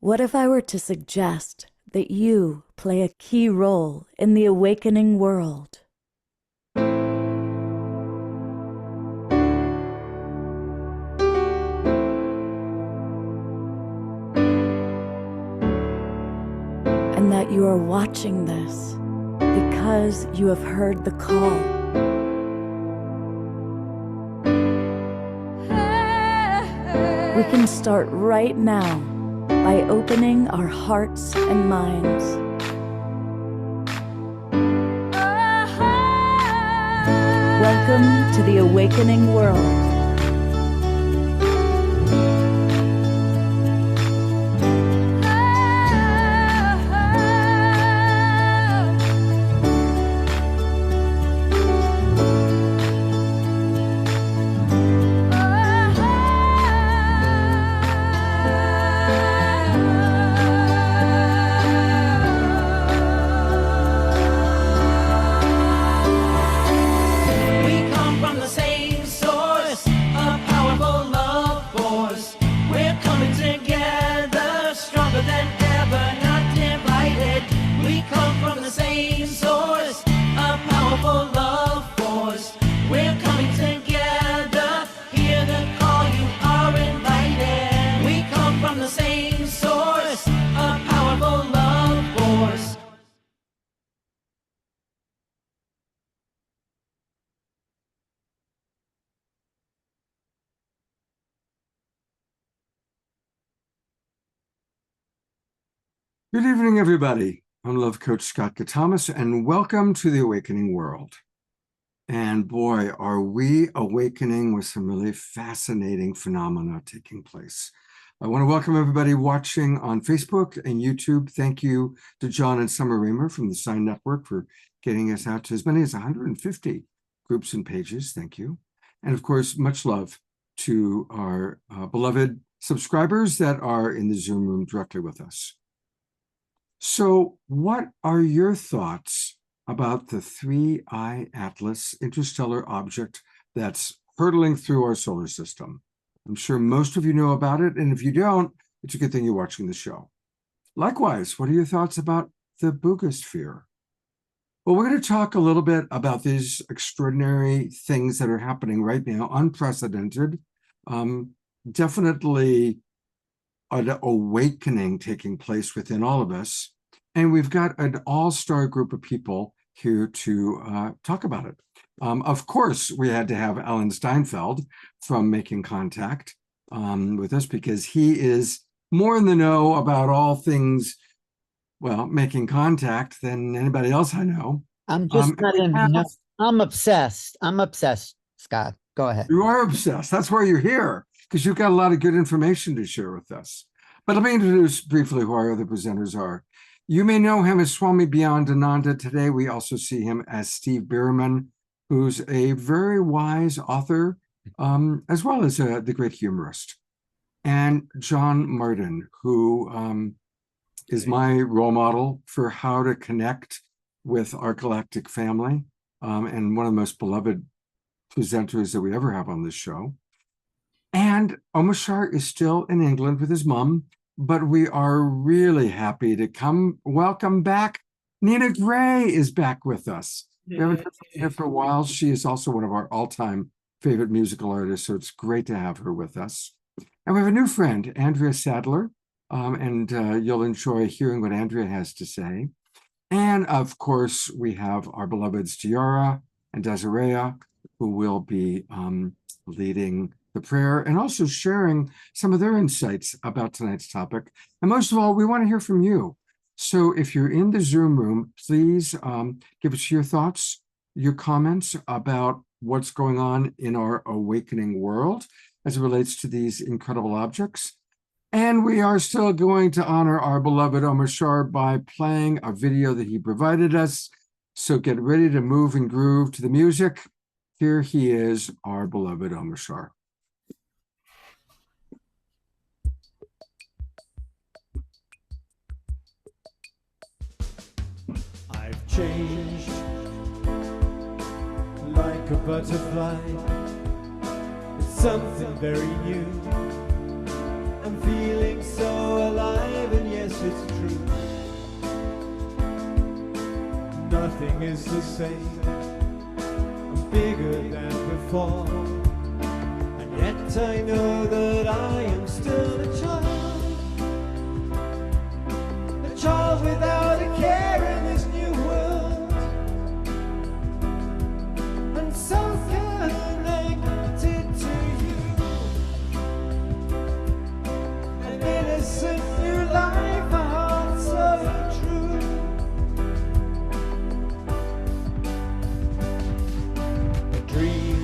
What if I were to suggest that you play a key role in the awakening world? And that you are watching this because you have heard the call. We can start right now by opening our hearts and minds. Welcome to the awakening world. Good evening, everybody. I'm Love Coach Scott Catamas, and welcome to the Awakening World. And boy, are we awakening with some really fascinating phenomena taking place. I want to welcome everybody watching on Facebook and YouTube. Thank you to John and Summer Raymer from the Sign Network for getting us out to as many as 150 groups and pages. Thank you. And of course, much love to our beloved subscribers that are in the Zoom room directly with us. So what are your thoughts about the 3iAtlas interstellar object that's hurtling through our solar system? I'm sure most of you know about it, and if you don't, it's a good thing you're watching the show. Likewise, what are your thoughts about the Buga Sphere? Well, we're going to talk a little bit about these extraordinary things that are happening right now, unprecedented, definitely an awakening taking place within all of us. And we've got an all-star group of people here to talk about it. Of course, we had to have Alan Steinfeld from Making Contact with us because he is more in the know about all things, well, making contact than anybody else I know. I'm just not in the know. I'm obsessed. I'm obsessed, Scott. Go ahead. You are obsessed. That's why you're here, because you've got a lot of good information to share with us. But let me introduce briefly who our other presenters are. You may know him as Swami Beyondananda. Today, we also see him as Steve Bhaerman, who's a very wise author, as well as the great humorist. And John Martin, who is my role model for how to connect with our galactic family, and one of the most beloved presenters that we ever have on this show. And Omashar is still in England with his mom, but we are really happy to welcome back. Nina Grae is back with us. We haven't heard from her for a while. She is also one of our all-time favorite musical artists, so it's great to have her with us. And we have a new friend, Andrea Sadler, and you'll enjoy hearing what Andrea has to say. And of course, we have our beloveds Tiara and Desiree, who will be leading the prayer and also sharing some of their insights about tonight's topic. And most of all, we want to hear from you. So if you're in the Zoom room, please give us your thoughts, your comments about what's going on in our awakening world as it relates to these incredible objects. And we are still going to honor our beloved Omashar by playing a video that he provided us. So get ready to move and groove to the music. Here he is, our beloved Omashar. I've changed like a butterfly. It's something very new. I'm feeling so alive and it's true. Nothing is the same. I'm bigger than before, and yet I know that I am still a child without a care in this new world, and so connected to you. An innocent new life, a heart so true. A dream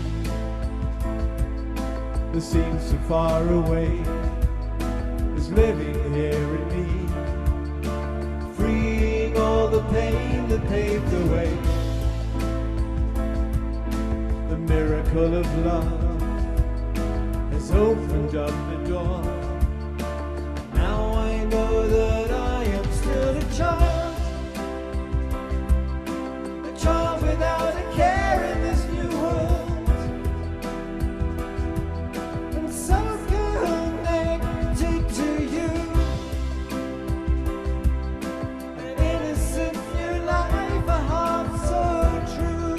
that seems so far away is living here in me, freeing all the pain that paved the way. The miracle of love has opened up the door. Now I know that I am still a child without a care in this new world, and so connected to you. An innocent new life, a heart so true.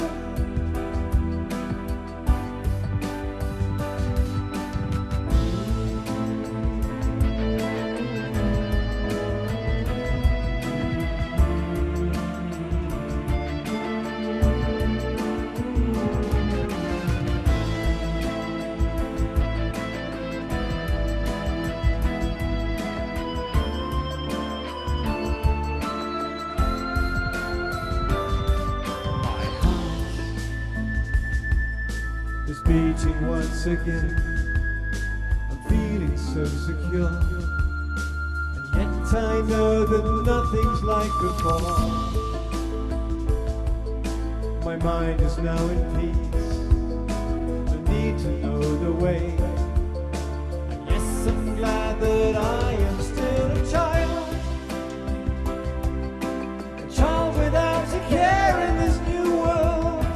My heart is beating once again. I'm feeling so secure, and yet I know that nothing's like before. My mind is now in peace. I need to know the way. And yes, I'm glad that I am still a child without a care in this new world,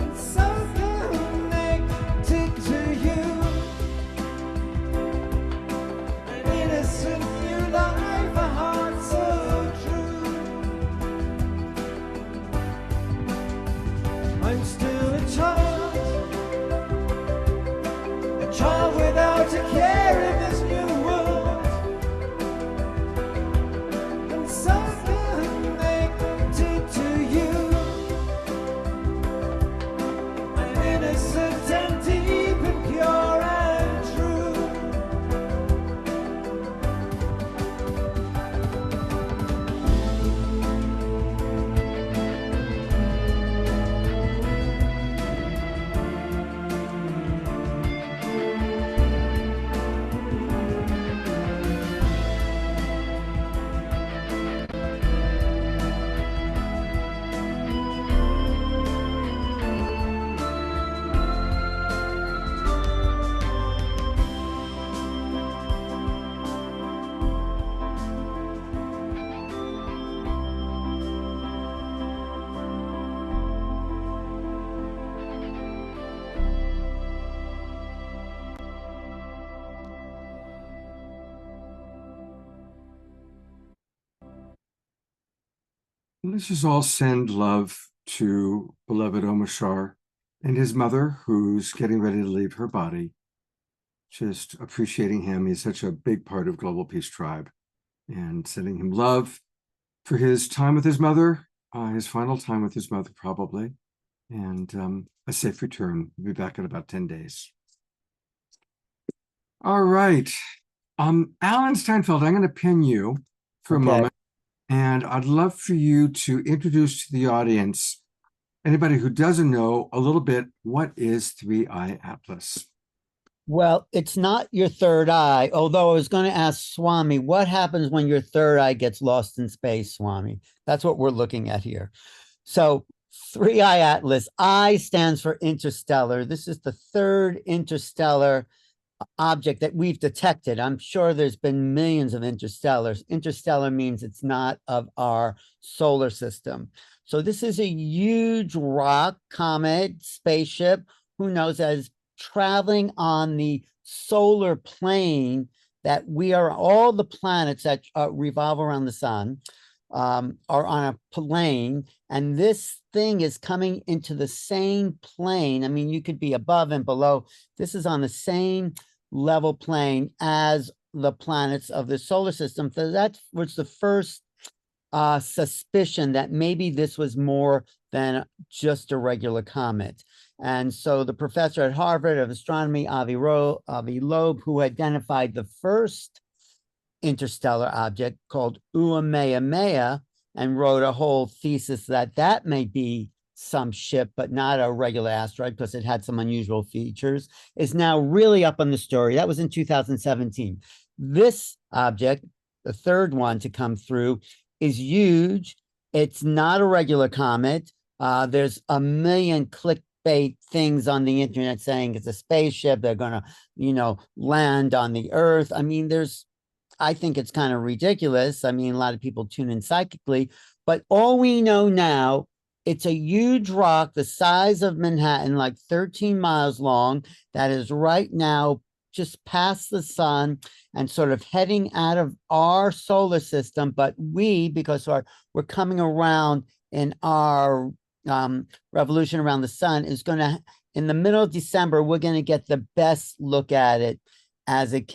and so connected to you. An innocent new life, a heart so true. I'm still a child without a care in this new world, and so connected to you. An innocent and deep and pure and true. Let's just all send love to beloved Omashar and his mother, who's getting ready to leave her body. Just appreciating him. He's such a big part of Global Peace Tribe, and sending him love for his time with his mother, his final time with his mother, probably, and a safe return. We'll be back in about 10 days. All right. Alan Steinfeld, I'm going to pin you for a moment. And I'd love for you to introduce to the audience, anybody who doesn't know, a little bit, what is 3iAtlas? Well, it's not your third eye, although I was going to ask Swami, what happens when your third eye gets lost in space, Swami? That's what we're looking at here. So 3iAtlas, I stands for interstellar. This is the third interstellar object that we've detected. I'm sure there's been millions of interstellars. Interstellar means it's not of our solar system. So this is a huge rock, comet, spaceship, who knows, as traveling on the solar plane that we are, all the planets that revolve around the sun are on a plane, and this thing is coming into the same plane. I mean, you could be above and below. This is on the same level plane as the planets of the solar system. So that was the first suspicion that maybe this was more than just a regular comet. And so the professor at Harvard of astronomy, Avi Loeb, who identified the first interstellar object called Uameamea, and wrote a whole thesis that that may be some ship, but not a regular asteroid because it had some unusual features, is now really up on the story. That was in 2017. This object, the third one to come through, is huge. It's not a regular comet. There's a million clickbait things on the internet saying it's a spaceship. They're going to, land on the Earth. I mean, I think it's kind of ridiculous. I mean, a lot of people tune in psychically, but all we know now, it's a huge rock the size of Manhattan, like 13 miles long, that is right now just past the sun and sort of heading out of our solar system. But because we're coming around in our revolution around the sun, is going to, in the middle of December, we're going to get the best look at it as it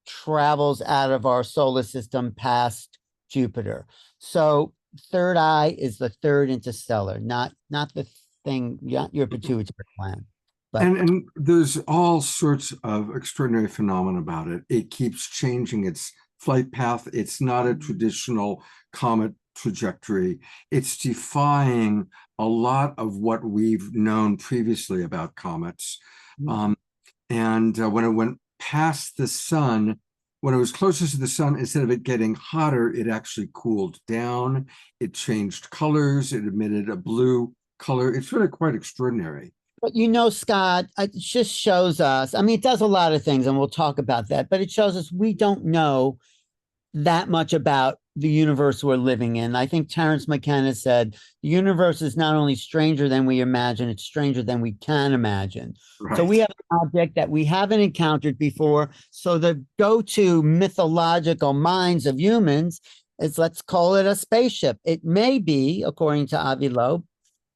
travels out of our solar system past Jupiter. So third eye is the third interstellar, not the thing, your pituitary gland. But and there's all sorts of extraordinary phenomena about it. It keeps changing its flight path. It's not a traditional comet trajectory. It's defying a lot of what we've known previously about comets. And when it went past the sun, when it was closest to the sun, instead of it getting hotter, it actually cooled down. It changed colors. It emitted a blue color. It's really quite extraordinary. But Scott, it just shows us, I mean, it does a lot of things, and we'll talk about that, but it shows us we don't know that much about the universe we're living in. I think Terence McKenna said, the universe is not only stranger than we imagine, it's stranger than we can imagine. Right. So we have an object that we haven't encountered before. So the go-to mythological minds of humans is, let's call it a spaceship. It may be, according to Avi Loeb,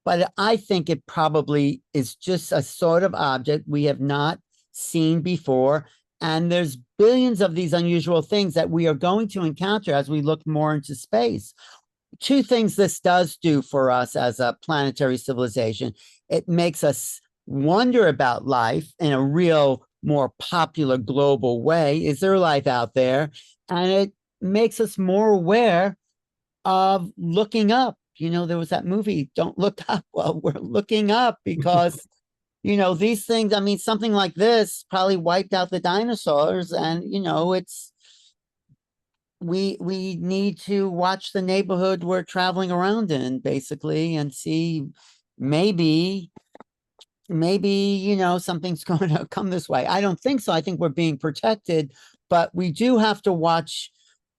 but I think it probably is just a sort of object we have not seen before. And there's billions of these unusual things that we are going to encounter as we look more into space. Two things this does do for us as a planetary civilization. It makes us wonder about life in a real, more popular global way. Is there life out there? And it makes us more aware of looking up. There was that movie, Don't Look Up. Well, we're looking up because, these things, I mean, something like this probably wiped out the dinosaurs. And, we need to watch the neighborhood we're traveling around in, basically, and see maybe, something's going to come this way. I don't think so. I think we're being protected, but we do have to watch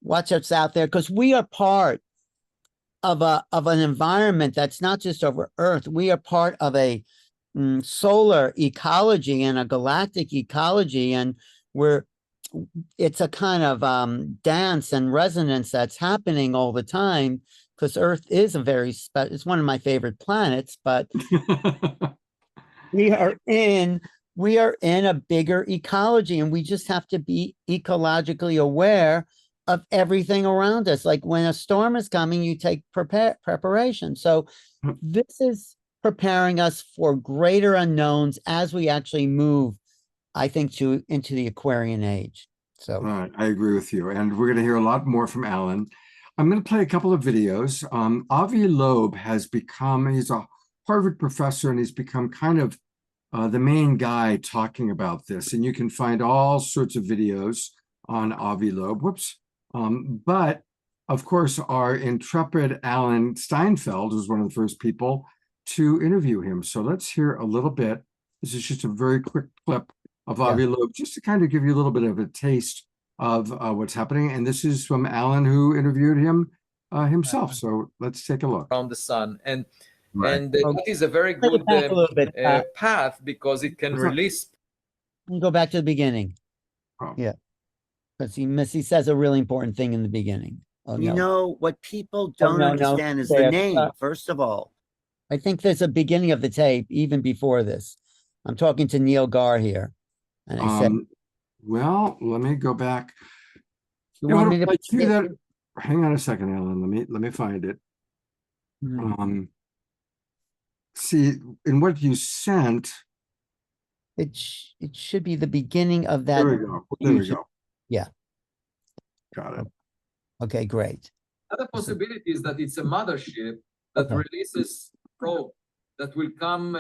what's out there, because we are part of an environment that's not just over Earth. We are part of a solar ecology and a galactic ecology, and it's a kind of dance and resonance that's happening all the time, because Earth is it's one of my favorite planets, but we are in a bigger ecology, and we just have to be ecologically aware of everything around us. Like when a storm is coming, you take preparation. So this is preparing us for greater unknowns as we actually move, I think, into the Aquarian age. So I agree with you. And we're going to hear a lot more from Alan. I'm going to play a couple of videos. Avi Loeb he's a Harvard professor, and he's become kind of the main guy talking about this. And you can find all sorts of videos on Avi Loeb. But of course, our intrepid Alan Steinfeld was one of the first people to interview him. So let's hear a little bit. This is just a very quick clip of Avi Loeb, just to kind of give you a little bit of a taste of what's happening. And this is from Alan, who interviewed him himself. So let's take a look. Around the sun. And that is a very good path, because it can release. Go back to the beginning. Oh. Yeah. because he says a really important thing in the beginning. Oh, You no. know, what people Oh, don't no, understand is there. the name, first of all. I think there's a beginning of the tape even before this. I'm talking to Neil Gar here. And I said, well, let me go back. you want me to like you that? Hang on a second, Alan. Let me find it. Mhm. See, in what you sent. It should be the beginning of that. There we go. There we go. Yeah. Got it. Okay, great. Another possibility is that it's a mothership that releases probe that will come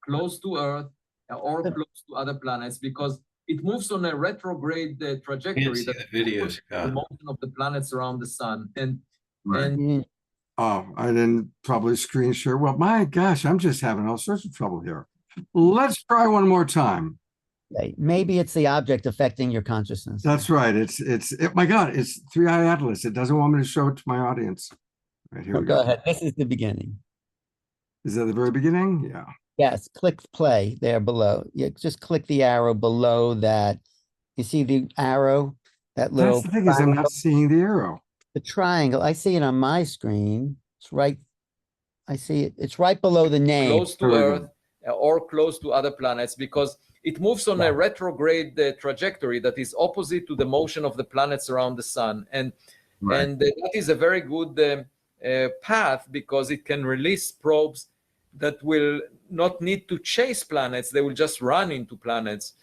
close to Earth or close to other planets, because it moves on a retrograde trajectory that the videos, the motion of the planets around the sun. And Oh, I didn't probably screen share. Well, my gosh, I'm just having all sorts of trouble here. Let's try one more time. Okay. Maybe it's the object affecting your consciousness. That's right. My God, it's 3iAtlas. It doesn't want me to show it to my audience. Right here we go. Go ahead. This is the beginning. Is that the very beginning? Yeah. Yes, click play there below. Yeah, just click the arrow below that. You see the arrow? That little. That's the thing is I'm not seeing the arrow. The triangle. I see it on my screen. It's right. I see it. It's right below the name. Close to Earth or close to other planets, because it moves on a retrograde trajectory that is opposite to the motion of the planets around the sun. And that is a very good path, because it can release probes that will not need to chase planets. They will just run into planets.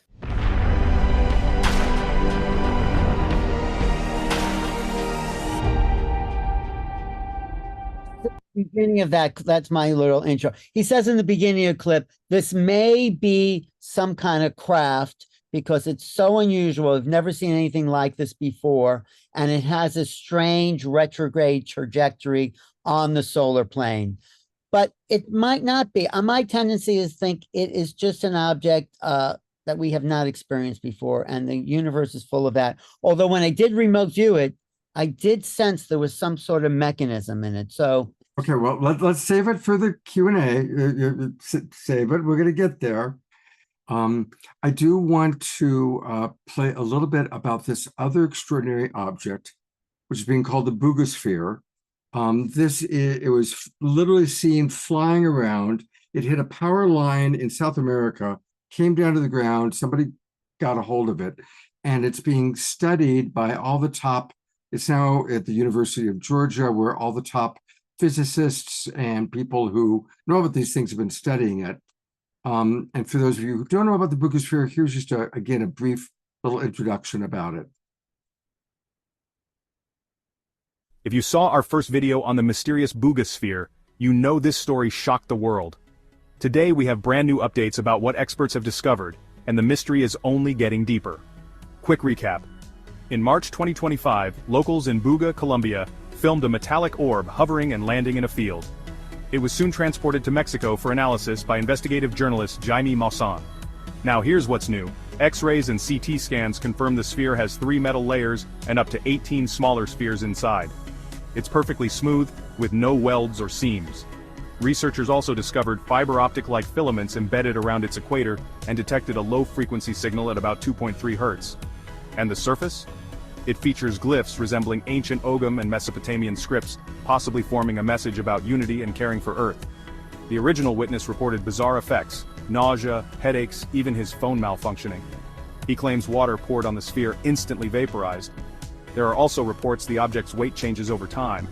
Beginning of that's my little intro. He says in the beginning of the clip, this may be some kind of craft because it's so unusual. I've never seen anything like this before, and it has a strange retrograde trajectory on the solar plane. But it might not be. My tendency is to think it is just an object that we have not experienced before, and the universe is full of that. Although when I did remote view it, I did sense there was some sort of mechanism in it. So okay, well, let's save it for the Q&A. Save it. We're going to get there. I do want to play a little bit about this other extraordinary object, which is being called the Buga Sphere. It was literally seen flying around. It hit a power line in South America, came down to the ground. Somebody got a hold of it, and it's being studied by all the top. It's now at the University of Georgia, where all the top physicists and people who know about these things have been studying it. And for those of you who don't know about the Buga Sphere, here's just again a brief little introduction about it. If you saw our first video on the mysterious Buga Sphere, you know this story shocked the world. Today we have brand new updates about what experts have discovered, and the mystery is only getting deeper. Quick recap. In March 2025, locals in Buga, Colombia, filmed a metallic orb hovering and landing in a field. It was soon transported to Mexico for analysis by investigative journalist Jaime Maussan. Now here's what's new. X-rays and CT scans confirm the sphere has 3 metal layers and up to 18 smaller spheres inside. It's perfectly smooth, with no welds or seams. Researchers also discovered fiber optic-like filaments embedded around its equator and detected a low-frequency signal at about 2.3 Hz. And the surface? It features glyphs resembling ancient Ogham and Mesopotamian scripts, possibly forming a message about unity and caring for Earth. The original witness reported bizarre effects, nausea, headaches, even his phone malfunctioning. He claims water poured on the sphere instantly vaporized. There are also reports the object's weight changes over time.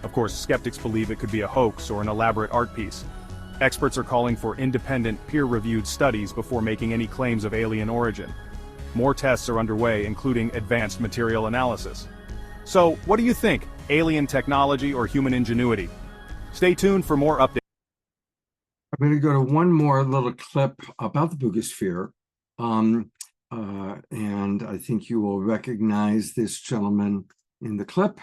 Of course, skeptics believe it could be a hoax or an elaborate art piece. Experts are calling for independent, peer-reviewed studies before making any claims of alien origin. More tests are underway, including advanced material analysis. So, what do you think? Alien technology or human ingenuity? Stay tuned for more updates. I'm going to go to one more little clip about the Buga Sphere. And I think you will recognize this gentleman in the clip.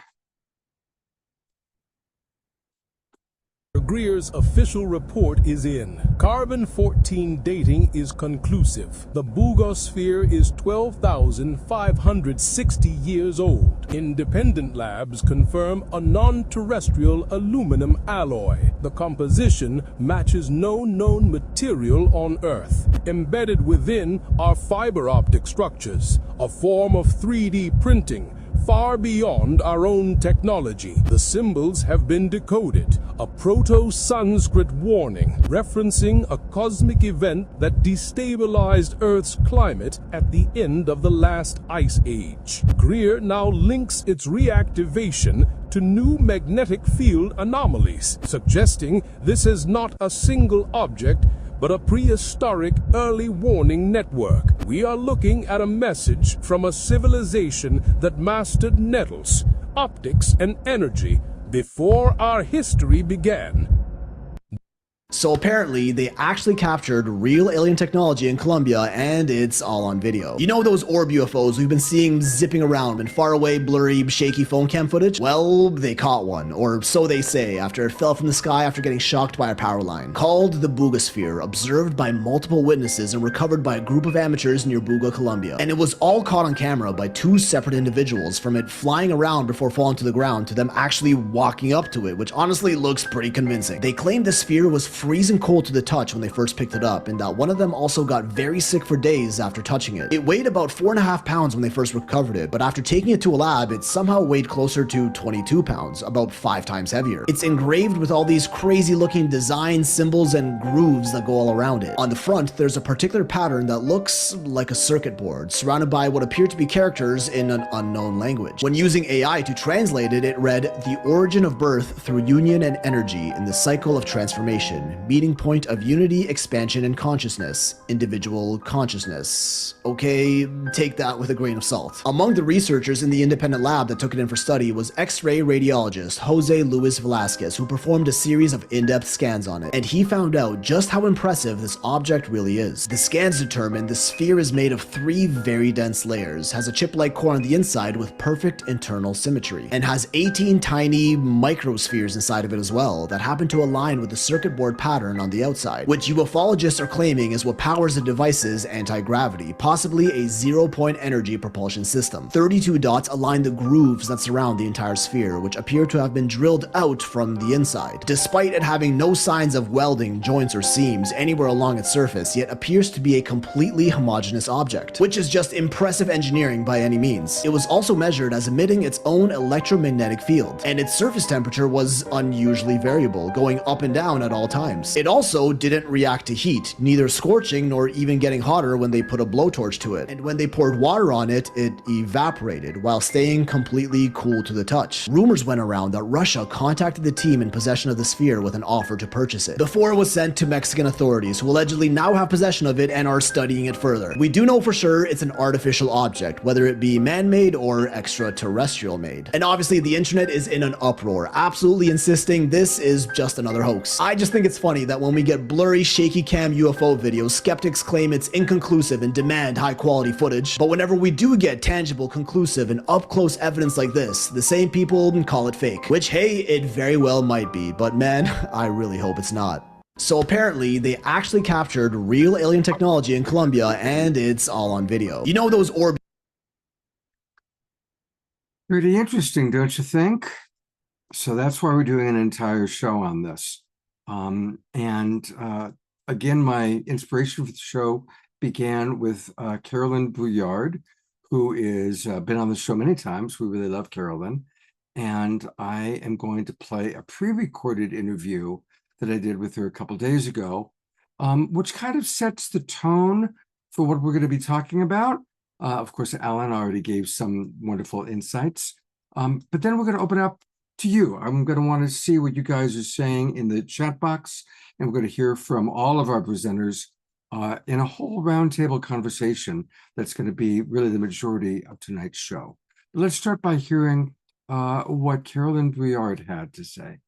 Greer's official report is in. Carbon-14 dating is conclusive. The Buga Sphere is 12,560 years old. Independent labs confirm a non-terrestrial aluminum alloy. The composition matches no known material on Earth. Embedded within are fiber optic structures, a form of 3D printing far beyond our own technology. The symbols have been decoded, a Proto-Sanskrit warning referencing a cosmic event that destabilized Earth's climate at the end of the last ice age. Greer now links its reactivation to new magnetic field anomalies, suggesting this is not a single object, but a prehistoric early warning network. We are looking at a message from a civilization that mastered nettles, optics, and energy before our history began. So apparently, they actually captured real alien technology in Colombia, and it's all on video. You know those orb UFOs we've been seeing zipping around in faraway, blurry, shaky phone cam footage? Well, they caught one, or so they say, after it fell from the sky after getting shocked by a power line. Called the Buga Sphere, observed by multiple witnesses and recovered by a group of amateurs near Buga, Colombia. And it was all caught on camera by two separate individuals, from it flying around before falling to the ground to them actually walking up to it, which honestly looks pretty convincing. They claimed the sphere was freezing cold to the touch when they first picked it up, and that one of them also got very sick for days after touching it. It weighed about 4.5 pounds when they first recovered it, but after taking it to a lab, it somehow weighed closer to 22 pounds, about 5 times heavier. It's engraved with all these crazy looking designs, symbols, and grooves that go all around it. On the front, there's a particular pattern that looks like a circuit board, surrounded by what appear to be characters in an unknown language. When using AI to translate it, it read, "The origin of birth through union and energy in the cycle of transformation, meeting point of unity, expansion, and consciousness, individual consciousness." Okay, take that with a grain of salt. Among the researchers in the independent lab that took it in for study was X-ray radiologist Jose Luis Velasquez, who performed a series of in-depth scans on it, and he found out just how impressive this object really is. The scans determined the sphere is made of 3 very dense layers, has a chip-like core on the inside with perfect internal symmetry, and has 18 tiny microspheres inside of it as well that happen to align with the circuit board pattern on the outside, which ufologists are claiming is what powers the device's anti-gravity, possibly a zero-point energy propulsion system. 32 dots align the grooves that surround the entire sphere, which appear to have been drilled out from the inside. Despite it having no signs of welding, joints, or seams anywhere along its surface, yet appears to be a completely homogeneous object, which is just impressive engineering by any means. It was also measured as emitting its own electromagnetic field, and its surface temperature was unusually variable, going up and down at all times. It also didn't react to heat, neither scorching nor even getting hotter when they put a blowtorch to it, and when they poured water on it, it evaporated while staying completely cool to the touch. Rumors went around that Russia contacted the team in possession of the sphere with an offer to purchase it, before it was sent to Mexican authorities, who allegedly now have possession of it and are studying it further. We do know for sure it's an artificial object, whether it be man-made or extraterrestrial made. And obviously the internet is in an uproar, absolutely insisting this is just another hoax. I just think it's funny that when we get blurry, shaky cam UFO videos, skeptics claim it's inconclusive and demand high quality footage, but whenever we do get tangible, conclusive, and up-close evidence like this, the same people call it fake. Which, hey, it very well might be, but man, I really hope it's not. So apparently, they actually captured real alien technology in Colombia, and it's all on video. You know those orb... Pretty interesting, don't you think? So that's why we're doing an entire show on this. Again, my inspiration for the show began with Carolyn Brouillard, who is been on the show many times. We really love Carolyn. And I am going to play a pre-recorded interview that I did with her a couple days ago, which kind of sets the tone for what we're going to be talking about. Of course, Alan already gave some wonderful insights, but then we're going to open up to you. I'm going to want to see what you guys are saying in the chat box, and we're going to hear from all of our presenters in a whole roundtable conversation that's going to be really the majority of tonight's show. Let's start by hearing what Carolyn Brouillard had to say.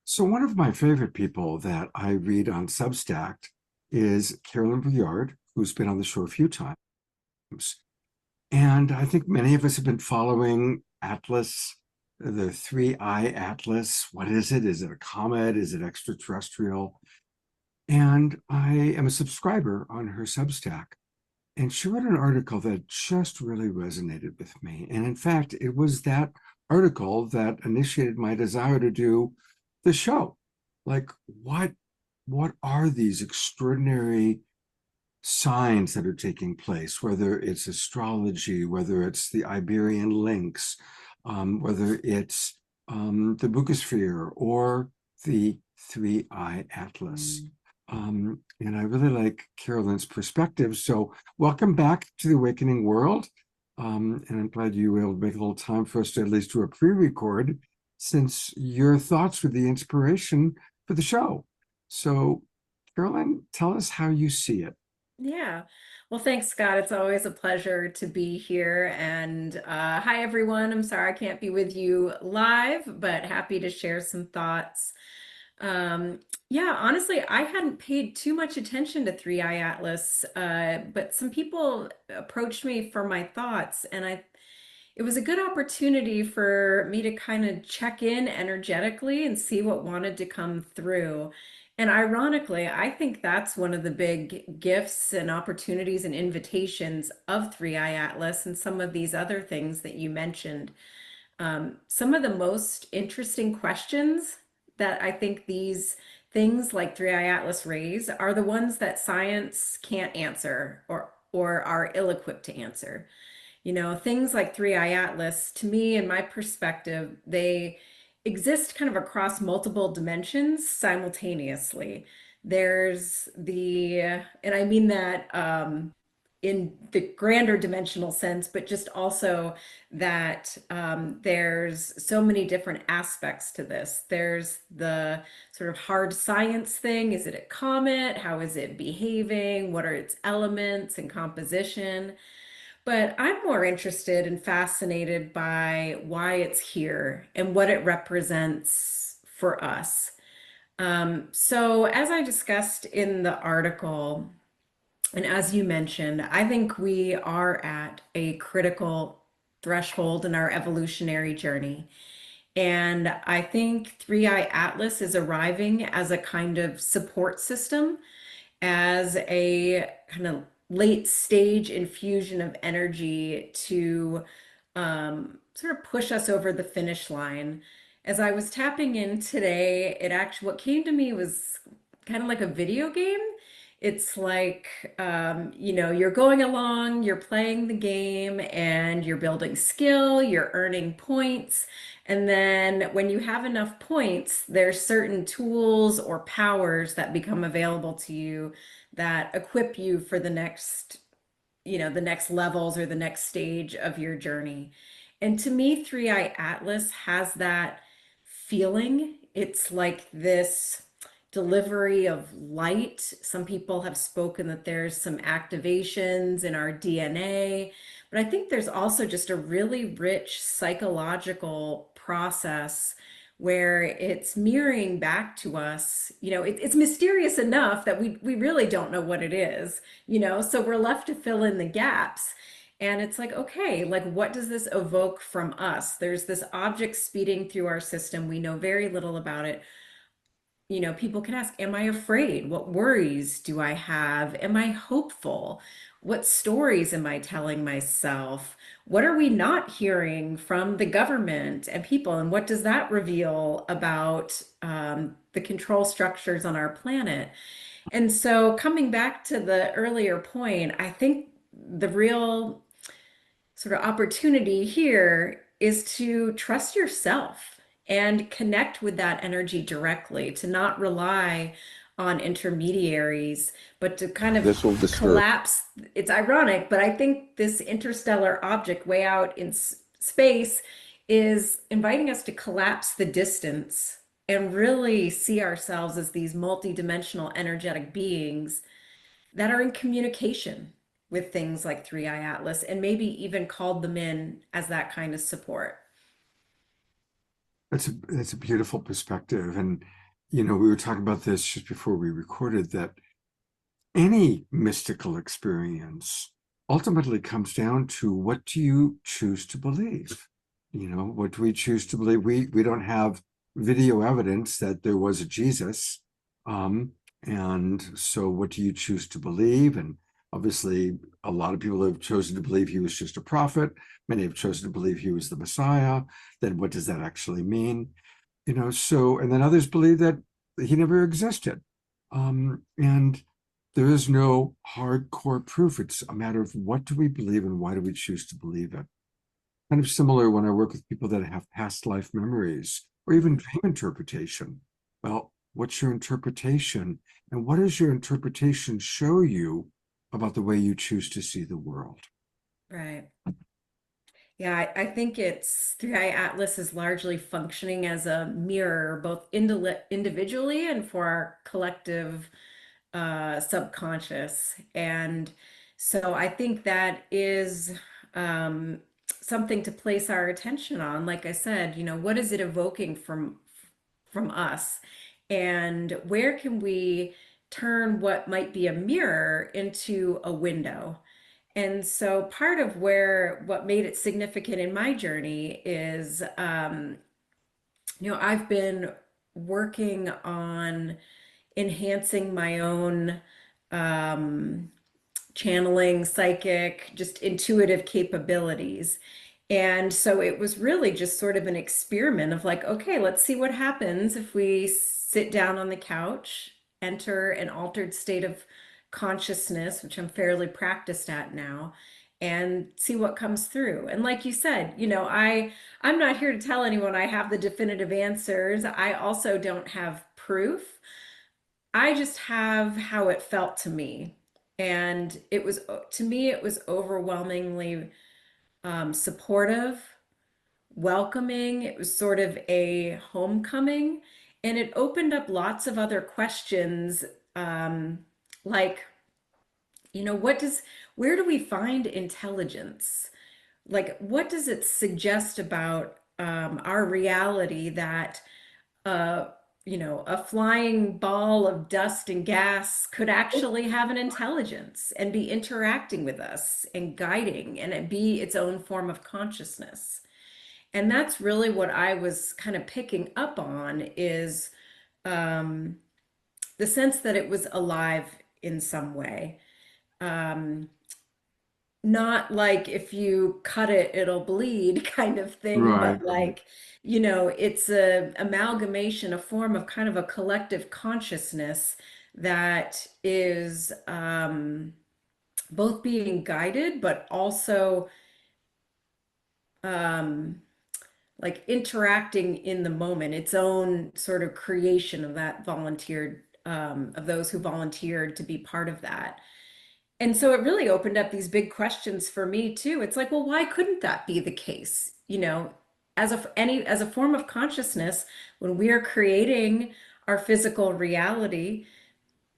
So one of my favorite people that I read on Substack is Carolyn Brouillard, who's been on the show a few times. And I think many of us have been following Atlas, the 3iAtlas. What is it? Is it a comet? Is it extraterrestrial? And I am a subscriber on her Substack. And she wrote an article that just really resonated with me. And in fact, it was that article that initiated my desire to do the show. Like, what are these extraordinary signs that are taking place, whether it's astrology, whether it's the Iberian Lynx, whether it's the Buga Sphere or the 3iAtlas. And I really like Carolyn's perspective. So welcome back to the Awakening World. And I'm glad you were able to make a little time for us to at least do a pre-record, since your thoughts were the inspiration for the show. So Carolyn, tell us how you see it. Yeah. Well, thanks, Scott. It's always a pleasure to be here. And hi, everyone. I'm sorry I can't be with you live, but happy to share some thoughts. Yeah, honestly, I hadn't paid too much attention to 3iAtlas, but some people approached me for my thoughts, and it was a good opportunity for me to kind of check in energetically and see what wanted to come through. And ironically, I think that's one of the big gifts and opportunities and invitations of 3iAtlas and some of these other things that you mentioned. Some of the most interesting questions that I think these things like 3iAtlas raise are the ones that science can't answer or are ill-equipped to answer. You know, things like 3iAtlas, to me, in my perspective, they exist kind of across multiple dimensions simultaneously. There's and I mean that in the grander dimensional sense, but just also that there's so many different aspects to this. There's the sort of hard science thing. Is it a comet? How is it behaving? What are its elements and composition? But I'm more interested and fascinated by why it's here and what it represents for us. So as I discussed in the article, and as you mentioned, I think we are at a critical threshold in our evolutionary journey. And I think 3iAtlas is arriving as a kind of support system, as a kind of late stage infusion of energy to sort of push us over the finish line. As I was tapping in today, what came to me was kind of like a video game. It's like, you're going along, you're playing the game, and you're building skill, you're earning points. And then when you have enough points, there's certain tools or powers that become available to you that equip you for the next levels or the next stage of your journey. And to me, 3iAtlas has that feeling. It's like this delivery of light. Some people have spoken that there's some activations in our DNA, but I think there's also just a really rich psychological process where it's mirroring back to us. It's mysterious enough that we really don't know what it is, so we're left to fill in the gaps. And it's like, okay, like, what does this evoke from us? There's this object speeding through our system. We know very little about it. People can ask, am I afraid? What worries do I have? Am I hopeful? What stories am I telling myself? What are we not hearing from the government and people? And what does that reveal about the control structures on our planet? And so coming back to the earlier point, I think the real sort of opportunity here is to trust yourself and connect with that energy directly, to not rely on intermediaries, but to kind of collapse. It's ironic, but I think this interstellar object way out in space is inviting us to collapse the distance and really see ourselves as these multidimensional energetic beings that are in communication with things like 3iAtlas, and maybe even called them in as that kind of support. That's a beautiful perspective. And, we were talking about this just before we recorded, that any mystical experience ultimately comes down to, what do you choose to believe? You know, what do we choose to believe? We don't have video evidence that there was a Jesus. And so what do you choose to believe? And obviously, a lot of people have chosen to believe he was just a prophet. Many have chosen to believe he was the Messiah. Then what does that actually mean? You know, so, and then others believe that he never existed. And there is no hardcore proof. It's a matter of, what do we believe and why do we choose to believe it? Kind of similar when I work with people that have past life memories or even dream interpretation. Well, what's your interpretation? And what does your interpretation show you about the way you choose to see the world? Right. Yeah, I think it's 3iAtlas is largely functioning as a mirror, both individually and for our collective subconscious. And so I think that is something to place our attention on. Like I said, you know, what is it evoking from us? And where can we turn what might be a mirror into a window? And so part of what made it significant in my journey is, you know, I've been working on enhancing my own channeling, psychic, just intuitive capabilities. And so it was really just sort of an experiment of like, okay, let's see what happens if we sit down on the couch, enter an altered state of consciousness, which I'm fairly practiced at now, and see what comes through. And like you said, you know, I'm not here to tell anyone I have the definitive answers. I also don't have proof. I just have how it felt to me. And it was, to me, it was overwhelmingly supportive, welcoming. It was sort of a homecoming, and it opened up lots of other questions, like, you know, where do we find intelligence? Like, what does it suggest about our reality that you know, a flying ball of dust and gas could actually have an intelligence and be interacting with us and guiding, and it be its own form of consciousness? And that's really what I was kind of picking up on, is the sense that it was alive in some way. Not like if you cut it, it'll bleed kind of thing, Right. but like, you know, it's a amalgamation, a form of kind of a collective consciousness that is both being guided, but also like interacting in the moment, its own sort of creation of that volunteered, of those who volunteered to be part of that. And so it really opened up these big questions for me too. It's like, well, why couldn't that be the case? You know, as a form of consciousness, when we are creating our physical reality,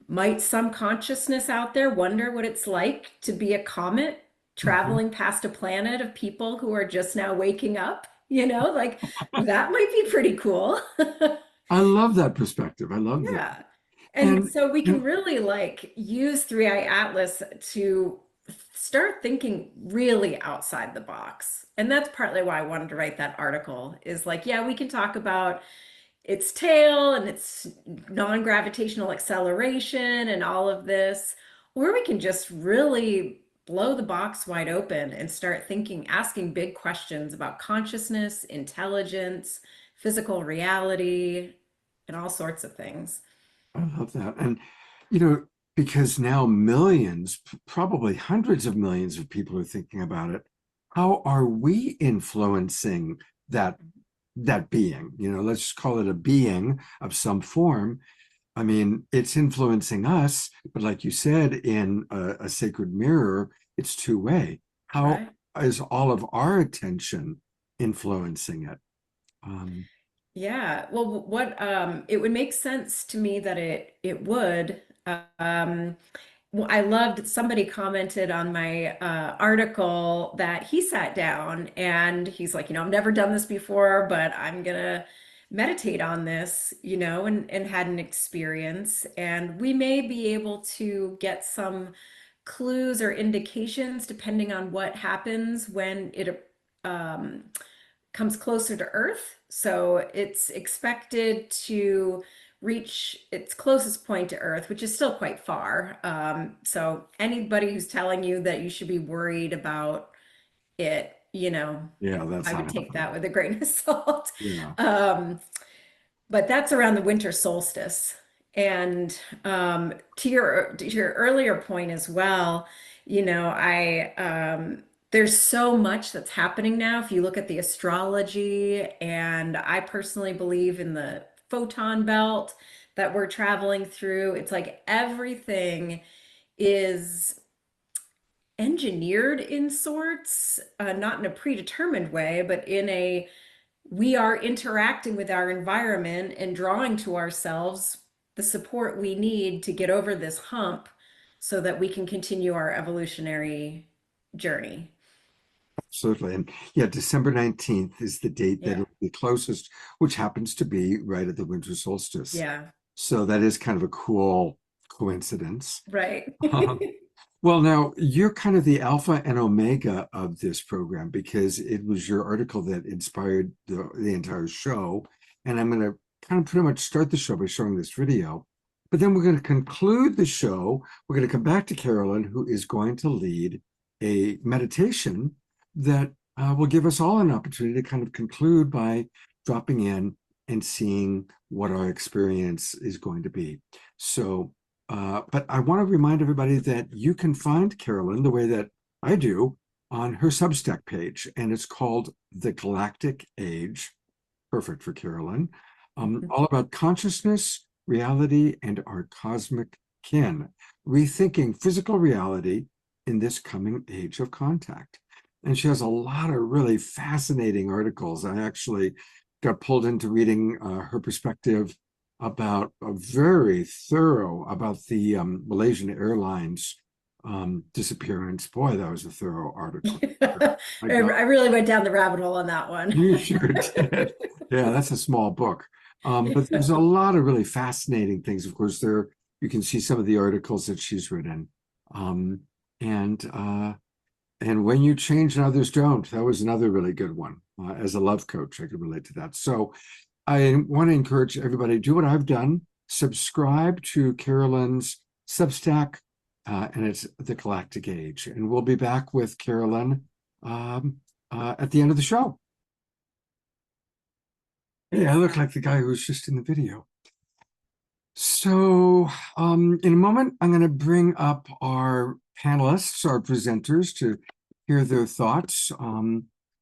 might some consciousness out there wonder what it's like to be a comet traveling past a planet of people who are just now waking up? You know, like that might be pretty cool. I love that perspective. I love that. Yeah. And so we can really like use 3iAtlas to start thinking really outside the box. And that's partly why I wanted to write that article, is like, yeah, we can talk about its tail and its non-gravitational acceleration and all of this, or we can just really blow the box wide open and start thinking, asking big questions about consciousness, intelligence, physical reality, and all sorts of things. I love that. And, you know, because now millions, probably hundreds of millions of people are thinking about it, how are we influencing that being? You know, let's just call it a being of some form. I mean, it's influencing us, but like you said, in a sacred mirror, it's two-way. How is all of our attention influencing it? Yeah, well, what it would make sense to me that it would. Well, I loved, somebody commented on my article that he sat down and he's like, you know, I've never done this before, but I'm gonna meditate on this, you know, and had an experience. And we may be able to get some clues or indications depending on what happens when it comes closer to Earth. So it's expected to reach its closest point to Earth, which is still quite far. So anybody who's telling you that you should be worried about it, you know, Yeah, that's I not would take happening. that with a grain of salt. Yeah. But that's around the winter solstice. And to your earlier point as well, you know, there's so much that's happening now. If you look at the astrology, and I personally believe in the photon belt that we're traveling through, it's like everything is engineered in sorts, not in a predetermined way, but in a we are interacting with our environment and drawing to ourselves the support we need to get over this hump so that we can continue our evolutionary journey. Absolutely. And yeah, December 19th is the date that Yeah. will be closest, which happens to be right at the winter solstice. Yeah. So that is kind of a cool coincidence. Right. Well, now you're kind of the alpha and omega of this program because it was your article that inspired the entire show. And I'm going to kind of pretty much start the show by showing this video. But then we're going to conclude the show. We're going to come back to Carolyn, who is going to lead a meditation that will give us all an opportunity to kind of conclude by dropping in and seeing what our experience is going to be. So, but I want to remind everybody that you can find Carolyn the way that I do on her Substack page, and it's called The Galactic Age. Perfect for Carolyn. All about consciousness, reality, and our cosmic kin, rethinking physical reality in this coming age of contact. And she has a lot of really fascinating articles. I actually got pulled into reading her perspective about a very thorough about the Malaysian Airlines disappearance. Boy, that was a thorough article. I really went down the rabbit hole on that one. You sure did. Yeah, that's a small book. But there's a lot of really fascinating things. Of course, there you can see some of the articles that she's written. And when you change and others don't, that was another really good one. As a love coach, I could relate to that. So I want to encourage everybody to do what I've done. Subscribe to Carolyn's Substack, and it's The Galactic Age. And we'll be back with Carolyn at the end of the show. Hey, I look like the guy who was just in the video. So in a moment, I'm going to bring up our panelists, our presenters, to hear their thoughts.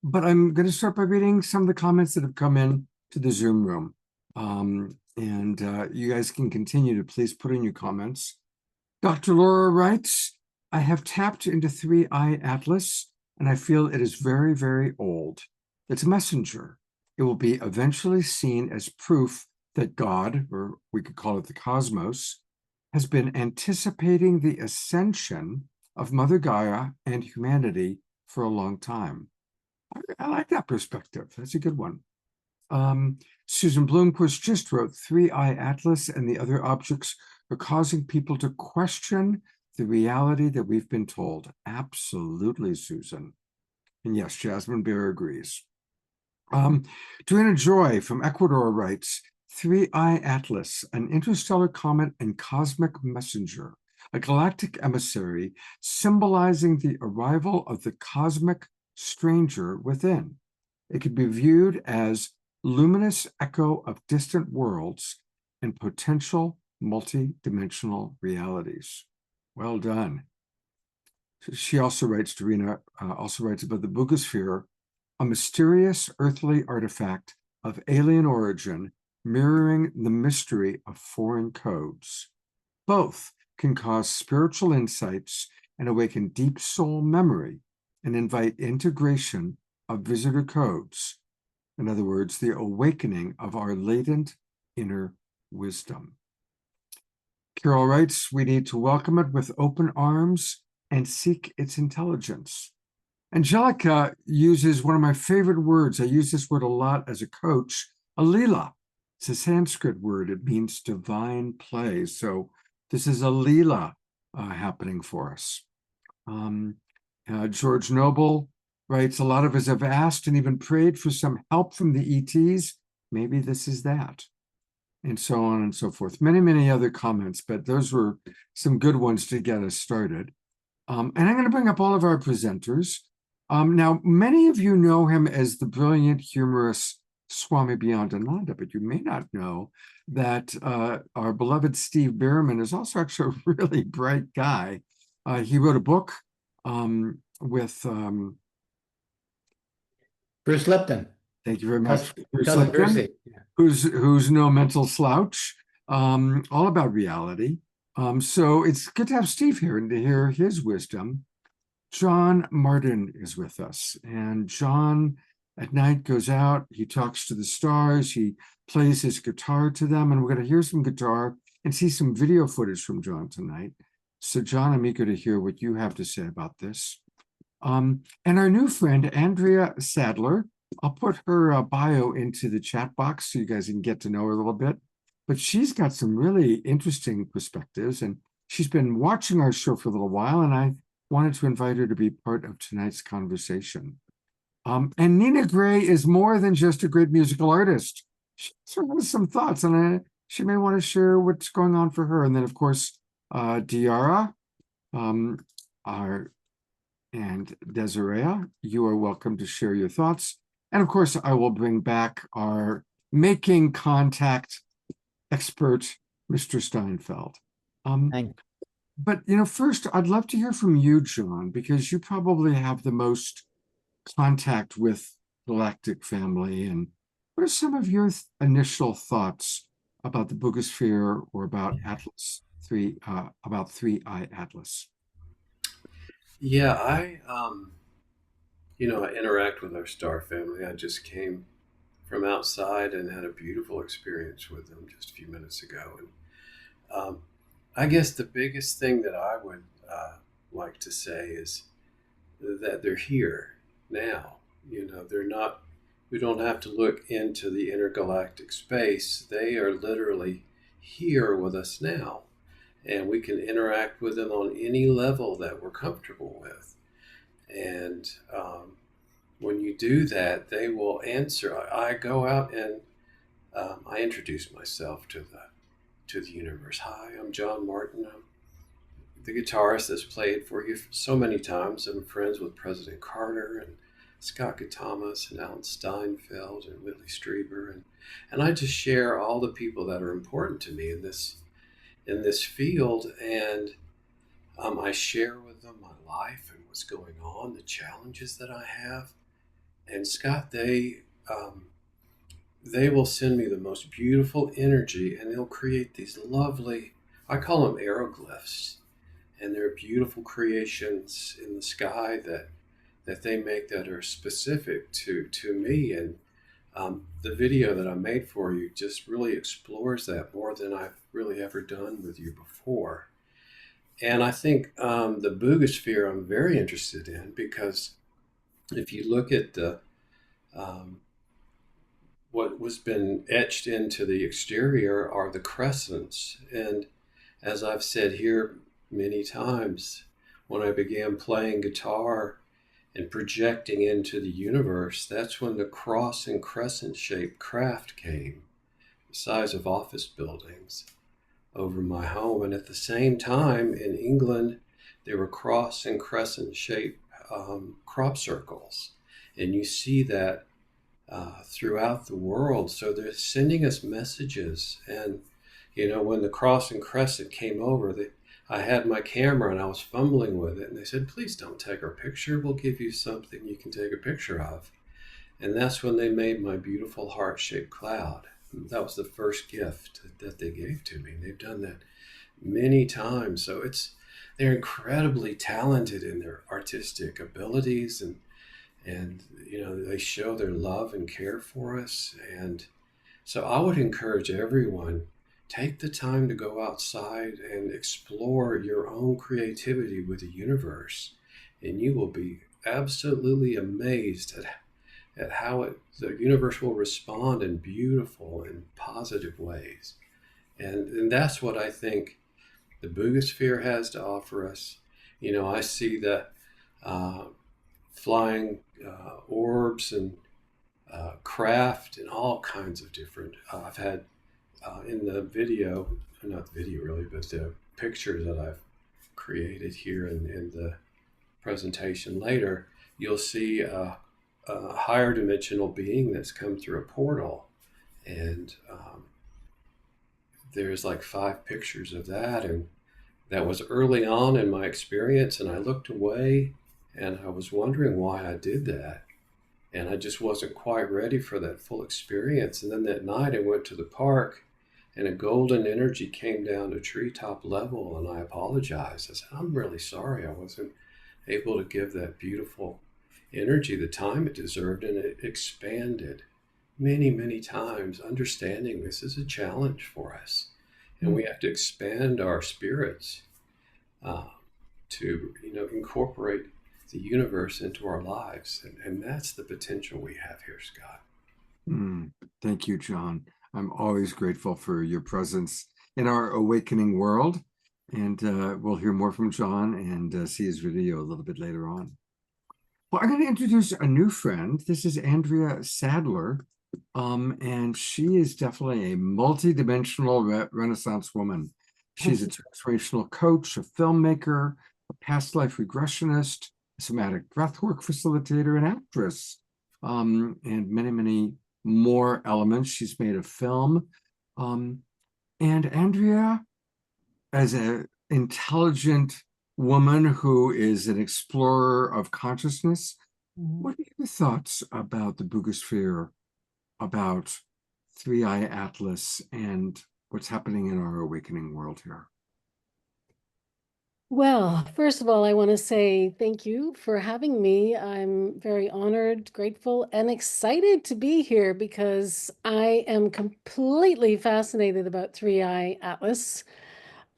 But I'm going to start by reading some of the comments that have come in to the Zoom room. And you guys can continue to please put in your comments. Dr. Laura writes, I have tapped into 3iAtlas, and I feel it is very, very old. It's a messenger. It will be eventually seen as proof that God, or we could call it the cosmos, has been anticipating the ascension of Mother Gaia and humanity for a long time. I like that perspective. That's a good one. Susan Bloomquist just wrote 3iAtlas and the other objects are causing people to question the reality that we've been told. Absolutely, Susan. And yes, Jasmine Bear agrees. Joanna Joy from Ecuador writes, 3iAtlas, an interstellar comet and cosmic messenger, a galactic emissary symbolizing the arrival of the cosmic stranger within. It could be viewed as luminous echo of distant worlds and potential multi-dimensional realities. Well done. She also writes, Dorina also writes about the Buga Sphere, a mysterious earthly artifact of alien origin mirroring the mystery of foreign codes. Both can cause spiritual insights and awaken deep soul memory and invite integration of visitor codes. In other words, the awakening of our latent inner wisdom. Carol writes, we need to welcome it with open arms and seek its intelligence. Angelica uses one of my favorite words. I use this word a lot as a coach, alila. It's a Sanskrit word. It means divine play. So this is a Leela happening for us. George Noble writes, a lot of us have asked and even prayed for some help from the ETs. Maybe this is that. And so on and so forth. Many, many other comments, but those were some good ones to get us started. And I'm going to bring up all of our presenters. Now, many of you know him as the brilliant, humorous Swami Beyondananda, but you may not know that our beloved Steve Bhaerman is also actually a really bright guy. He wrote a book with Bruce Lipton. Thank you very much. Cousin Brucey. Who's no mental slouch, all about reality. So it's good to have Steve here and to hear his wisdom. John Martin is with us, and John at night goes out, he talks to the stars, he plays his guitar to them, and we're going to hear some guitar and see some video footage from John tonight. So John, I'm eager to hear what you have to say about this. And our new friend, Andrea Sadler, I'll put her bio into the chat box so you guys can get to know her a little bit. But she's got some really interesting perspectives, and she's been watching our show for a little while, and I wanted to invite her to be part of tonight's conversation. And Nina Grae is more than just a great musical artist. She sort of has some thoughts, and she may want to share what's going on for her. And then, of course, Diara and Desiree, you are welcome to share your thoughts. And of course, I will bring back our making contact expert, Mr. Steinfeld. But, first, I'd love to hear from you, John, because you probably have the most contact with Galactic Family. And what are some of your initial thoughts about the Buga Sphere or about Atlas 3, about 3iAtlas? Yeah, I interact with our star family. I just came from outside and had a beautiful experience with them just a few minutes ago. And I guess the biggest thing that I would like to say is that they're here now. They're not, we don't have to look into the intergalactic space. They are literally here with us now. And we can interact with them on any level that we're comfortable with. And when you do that, they will answer. I go out and I introduce myself to the universe. Hi, I'm John Martin. I'm the guitarist that's played for you so many times. I'm friends with President Carter and Scott Catamas and Alan Steinfeld and Whitley Strieber. And I just share all the people that are important to me in this field. And I share with them my life and what's going on, the challenges that I have. And Scott, they will send me the most beautiful energy, and they'll create these lovely, I call them aeroglyphs, and they're beautiful creations in the sky that they make that are specific to me. And the video that I made for you just really explores that more than I've really ever done with you before. And I think the Buga Sphere I'm very interested in, because if you look at the what was been etched into the exterior are the crescents. And as I've said here many times, when I began playing guitar and projecting into the universe, that's when the cross and crescent shaped craft came, the size of office buildings, over my home. And at the same time in England, there were cross and crescent shaped crop circles. And you see that throughout the world. So they're sending us messages. And, when the cross and crescent came over, I had my camera and I was fumbling with it. And they said, please don't take our picture. We'll give you something you can take a picture of. And that's when they made my beautiful heart-shaped cloud. That was the first gift that they gave to me. They've done that many times. So they're incredibly talented in their artistic abilities, and they show their love and care for us. And so I would encourage everyone, take the time to go outside and explore your own creativity with the universe, and you will be absolutely amazed at how the universe will respond in beautiful and positive ways. And that's what I think the Buga Sphere has to offer us. You know, I see the flying orbs and craft and all kinds of different. I've had in the video, not the video really, but the pictures that I've created here in the presentation later, you'll see a higher dimensional being that's come through a portal. And there's like 5 pictures of that. And that was early on in my experience. And I looked away and I was wondering why I did that. And I just wasn't quite ready for that full experience. And then that night I went to the park and a golden energy came down to treetop level, and I apologized. I said, I'm really sorry I wasn't able to give that beautiful energy the time it deserved, and it expanded many, many times, understanding this is a challenge for us. And we have to expand our spirits to, you know, incorporate the universe into our lives. And that's the potential we have here, Scott. Thank you, John. I'm always grateful for your presence in our awakening world. And we'll hear more from John and see his video a little bit later on. Well, I'm going to introduce a new friend. This is Andrea Sadler. And she is definitely a multi-dimensional Renaissance woman. She's a transformational coach, a filmmaker, a past life regressionist, a somatic breathwork facilitator, an actress, and many, many more elements. She's made a film. And Andrea, as an intelligent woman who is an explorer of consciousness, what are your thoughts about the Buga Sphere, about 3iAtlas, and what's happening in our awakening world here? Well, first of all, I want to say thank you for having me. I'm very honored, grateful, and excited to be here because I am completely fascinated about 3iAtlas.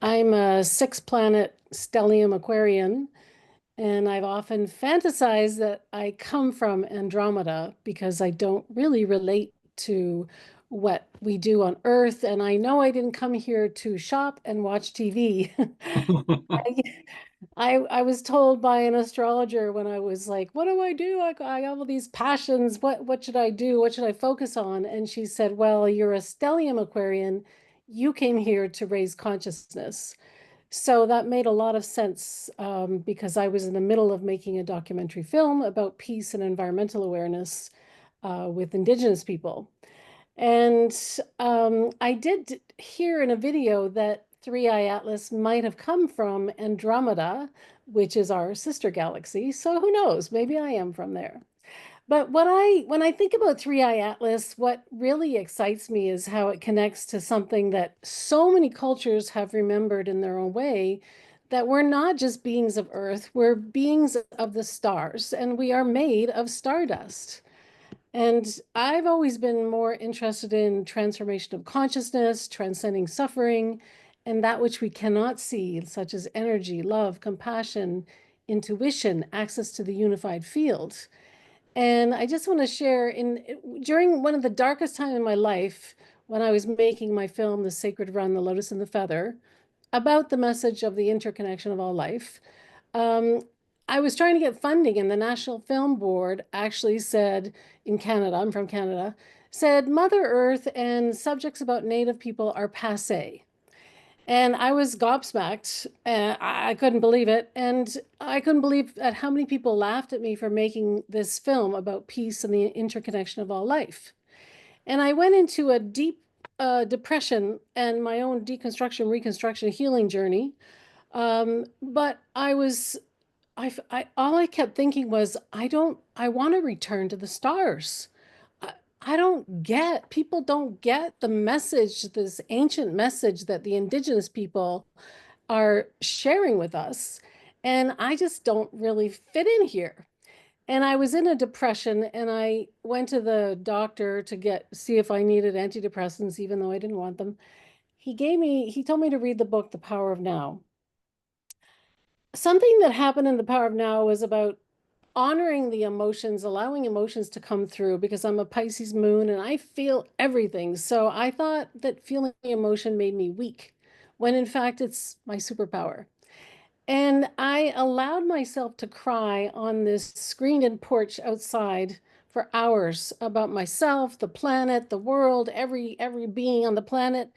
I'm a 6-planet stellium Aquarian, and I've often fantasized that I come from Andromeda because I don't really relate to what we do on Earth. And I know I didn't come here to shop and watch TV. I was told by an astrologer when I was like, what do? I have all these passions. What should I do? What should I focus on? And she said, well, you're a stellium Aquarian. You came here to raise consciousness. So that made a lot of sense because I was in the middle of making a documentary film about peace and environmental awareness with Indigenous people. And I did hear in a video that 3iAtlas might have come from Andromeda, which is our sister galaxy. So who knows? Maybe I am from there. But when I think about 3iAtlas, what really excites me is how it connects to something that so many cultures have remembered in their own way, that we're not just beings of Earth, we're beings of the stars, and we are made of stardust. And I've always been more interested in transformation of consciousness, transcending suffering, and that which we cannot see, such as energy, love, compassion, intuition, access to the unified field. And I just want to share during one of the darkest times in my life, when I was making my film, The Sacred Run, The Lotus and the Feather, about the message of the interconnection of all life, I was trying to get funding, and the National Film Board actually said in Canada, I'm from Canada, said Mother Earth and subjects about Native people are passé. And I was gobsmacked. I couldn't believe it. And I couldn't believe at how many people laughed at me for making this film about peace and the interconnection of all life. And I went into a deep depression and my own deconstruction, reconstruction, healing journey. But all I kept thinking was, I want to return to the stars. People don't get the message, this ancient message that the Indigenous people are sharing with us. And I just don't really fit in here. And I was in a depression, and I went to the doctor to see if I needed antidepressants, even though I didn't want them. He told me to read the book, The Power of Now. Something that happened in The Power of Now was about honoring the emotions, allowing emotions to come through, because I'm a Pisces moon and I feel everything. So I thought that feeling emotion made me weak, when in fact it's my superpower. And I allowed myself to cry on this screened-in porch outside for hours about myself, the planet, the world, every being on the planet.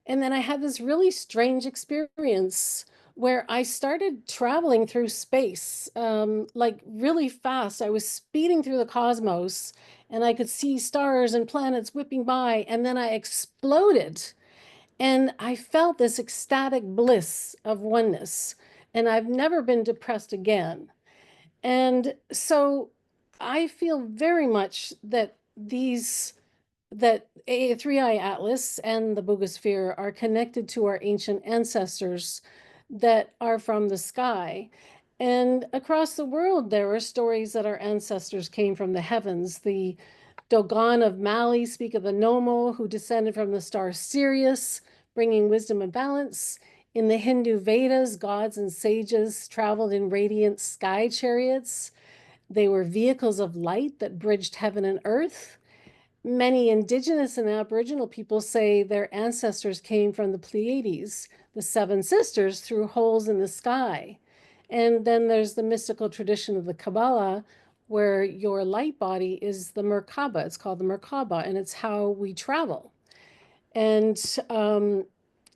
And then I had this really strange experience where I started traveling through space, like really fast. I was speeding through the cosmos and I could see stars and planets whipping by. And then I exploded and I felt this ecstatic bliss of oneness. And I've never been depressed again. And so I feel very much that that 3iAtlas and the Buga Sphere are connected to our ancient ancestors that are from the sky. And across the world, there are stories that our ancestors came from the heavens. The Dogon of Mali speak of the Nomo, who descended from the star Sirius, bringing wisdom and balance. In the Hindu Vedas, gods and sages traveled in radiant sky chariots. They were vehicles of light that bridged heaven and earth. Many indigenous and aboriginal people say their ancestors came from the Pleiades, the seven sisters, through holes in the sky. And then there's the mystical tradition of the Kabbalah, where your light body is the Merkaba. It's called the Merkaba, and it's how we travel. And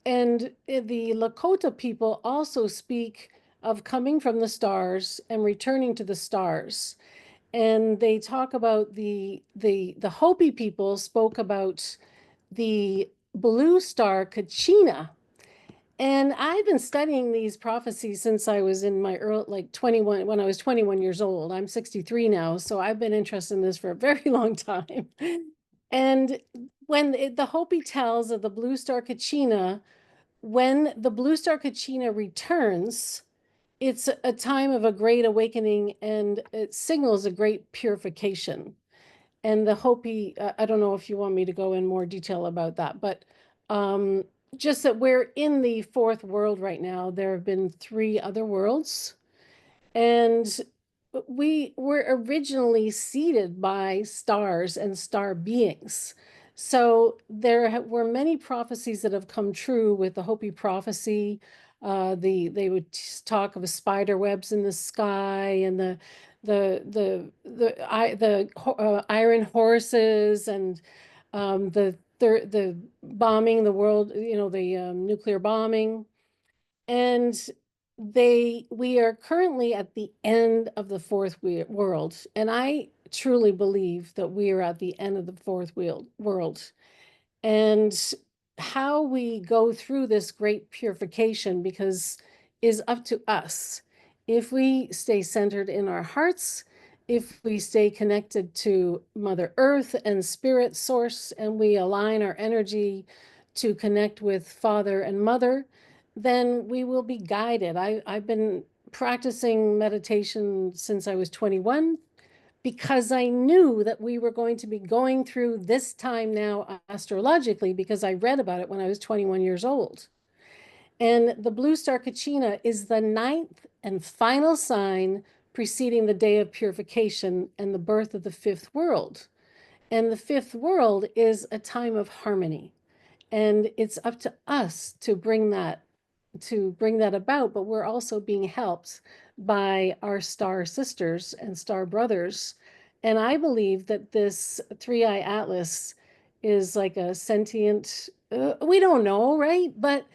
the Lakota people also speak of coming from the stars and returning to the stars. And they talk about the Hopi people spoke about the blue star Kachina. And I've been studying these prophecies since I was in my early, like 21, when I was 21 years old. I'm 63 now, so I've been interested in this for a very long time. And when the Hopi tells of the blue star Kachina, when the blue star Kachina returns, it's a time of a great awakening and it signals a great purification. And the Hopi, I don't know if you want me to go in more detail about that, but just that we're in the fourth world right now. There have been 3 other worlds, and we were originally seeded by stars and star beings. So there were many prophecies that have come true with the Hopi prophecy. They would talk of spider webs in the sky and the iron horses and the bombing the world, the nuclear bombing. And we are currently at the end of the fourth world. And I truly believe that we are at the end of the fourth world. And how we go through this great purification is up to us. If we stay centered in our hearts, if we stay connected to Mother Earth and Spirit Source, and we align our energy to connect with Father and Mother, then we will be guided. I've been practicing meditation since I was 21 because I knew that we were going to be going through this time now astrologically, because I read about it when I was 21 years old. And the blue star Kachina is the 9th and final sign preceding the day of purification and the birth of the 5th world. And the 5th world is a time of harmony. And it's up to us to bring that about, but we're also being helped by our star sisters and star brothers. And I believe that this 3iAtlas is like a sentient, we don't know, right? But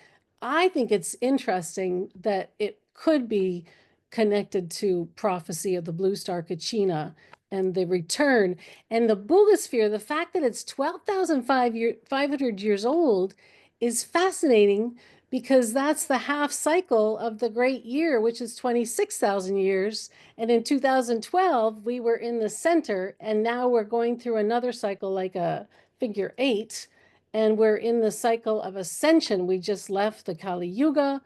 I think it's interesting that it could be connected to prophecy of the blue star Kachina and the return. And the Buga Sphere, the fact that it's 12,500 years old is fascinating, because that's the half cycle of the great year, which is 26,000 years. And in 2012, we were in the center, and now we're going through another cycle like a figure 8, and we're in the cycle of ascension. We just left the Kali Yuga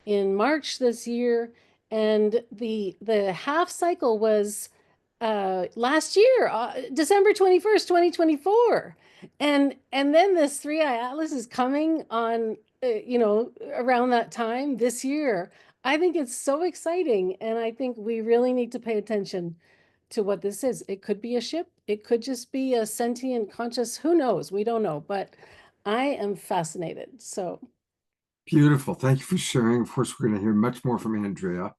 in March this year, and the half cycle was last year, December 21st, 2024. And then this 3iAtlas is coming on, around that time this year. I think it's so exciting. And I think we really need to pay attention to what this is. It could be a ship. It could just be a sentient conscious, who knows? We don't know, but I am fascinated. So Beautiful. Thank you for sharing. Of course, we're going to hear much more from Andrea.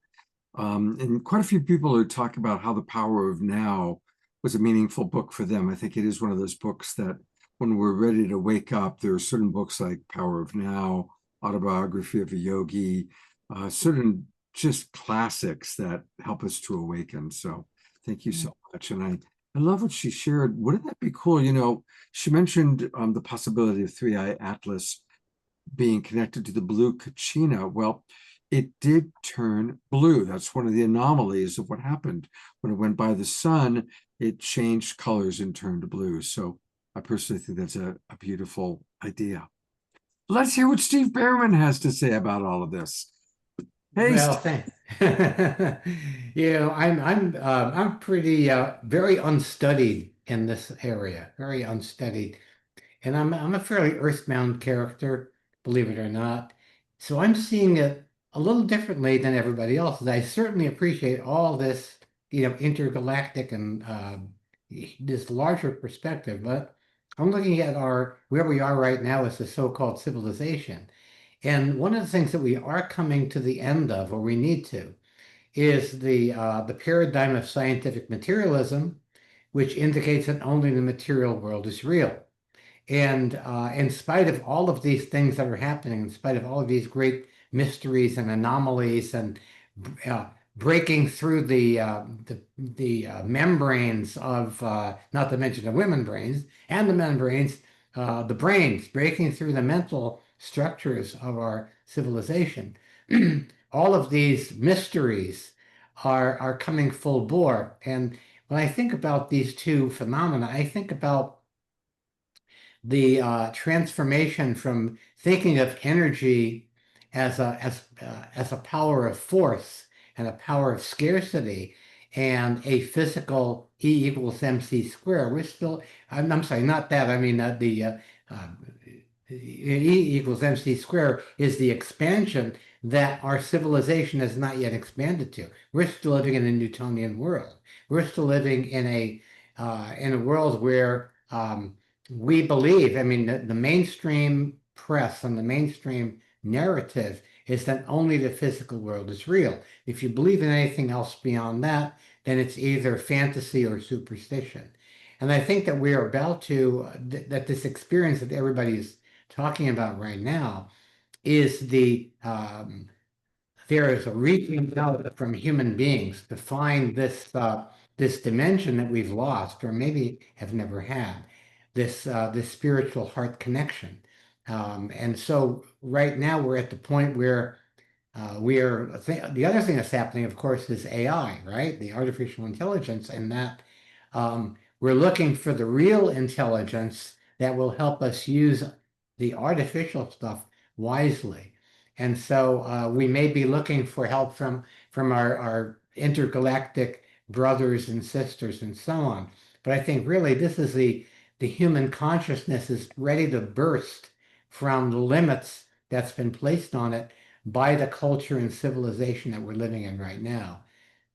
And quite a few people who talk about how The Power of Now was a meaningful book for them. I think it is one of those books that when we're ready to wake up, there are certain books like Power of Now, Autobiography of a Yogi, certain just classics that help us to awaken. So thank you so much. And I love what she shared. Wouldn't that be cool? You know, she mentioned the possibility of 3iAtlas being connected to the blue Kachina. Well, it did turn blue. That's one of the anomalies of what happened. When it went by the sun, it changed colors and turned blue. So I personally think that's a beautiful idea. Let's hear what Steve Bhaerman has to say about all of this. Hey, Well, Steve. thanks. I'm pretty very unstudied in this area, very unstudied, and I'm a fairly earthbound character, believe it or not. So I'm seeing it a little differently than everybody else. I certainly appreciate all this, intergalactic and this larger perspective, but I'm looking at where we are right now as the so-called civilization. And one of the things that we are coming to the end of, or we need to, is the paradigm of scientific materialism, which indicates that only the material world is real. And in spite of all of these things that are happening, in spite of all of these great mysteries and anomalies and breaking through the membranes of, not to mention the women brains and the men brains, the brains breaking through the mental structures of our civilization. All of these mysteries are coming full bore. And when I think about these two phenomena, I think about the transformation from thinking of energy as a power of force and a power of scarcity and a physical E equals MC square. We're still, I'm sorry, not that. I mean, E equals MC square is the expansion that our civilization has not yet expanded to. We're still living in a Newtonian world. We're still living in a world where we believe, I mean, the mainstream press and the mainstream narrative is that only the physical world is real. If you believe in anything else beyond that, then it's either fantasy or superstition. And I think that we are about to, that this experience that everybody is talking about right now is there is a reaching out from human beings to find this dimension that we've lost or maybe have never had, this spiritual heart connection. And so right now we're at the point where the other thing that's happening, of course, is AI, right? The artificial intelligence, and that we're looking for the real intelligence that will help us use the artificial stuff wisely. And so we may be looking for help from our intergalactic brothers and sisters and so on. But I think really this is the human consciousness is ready to burst from the limits that's been placed on it by the culture and civilization that we're living in right now.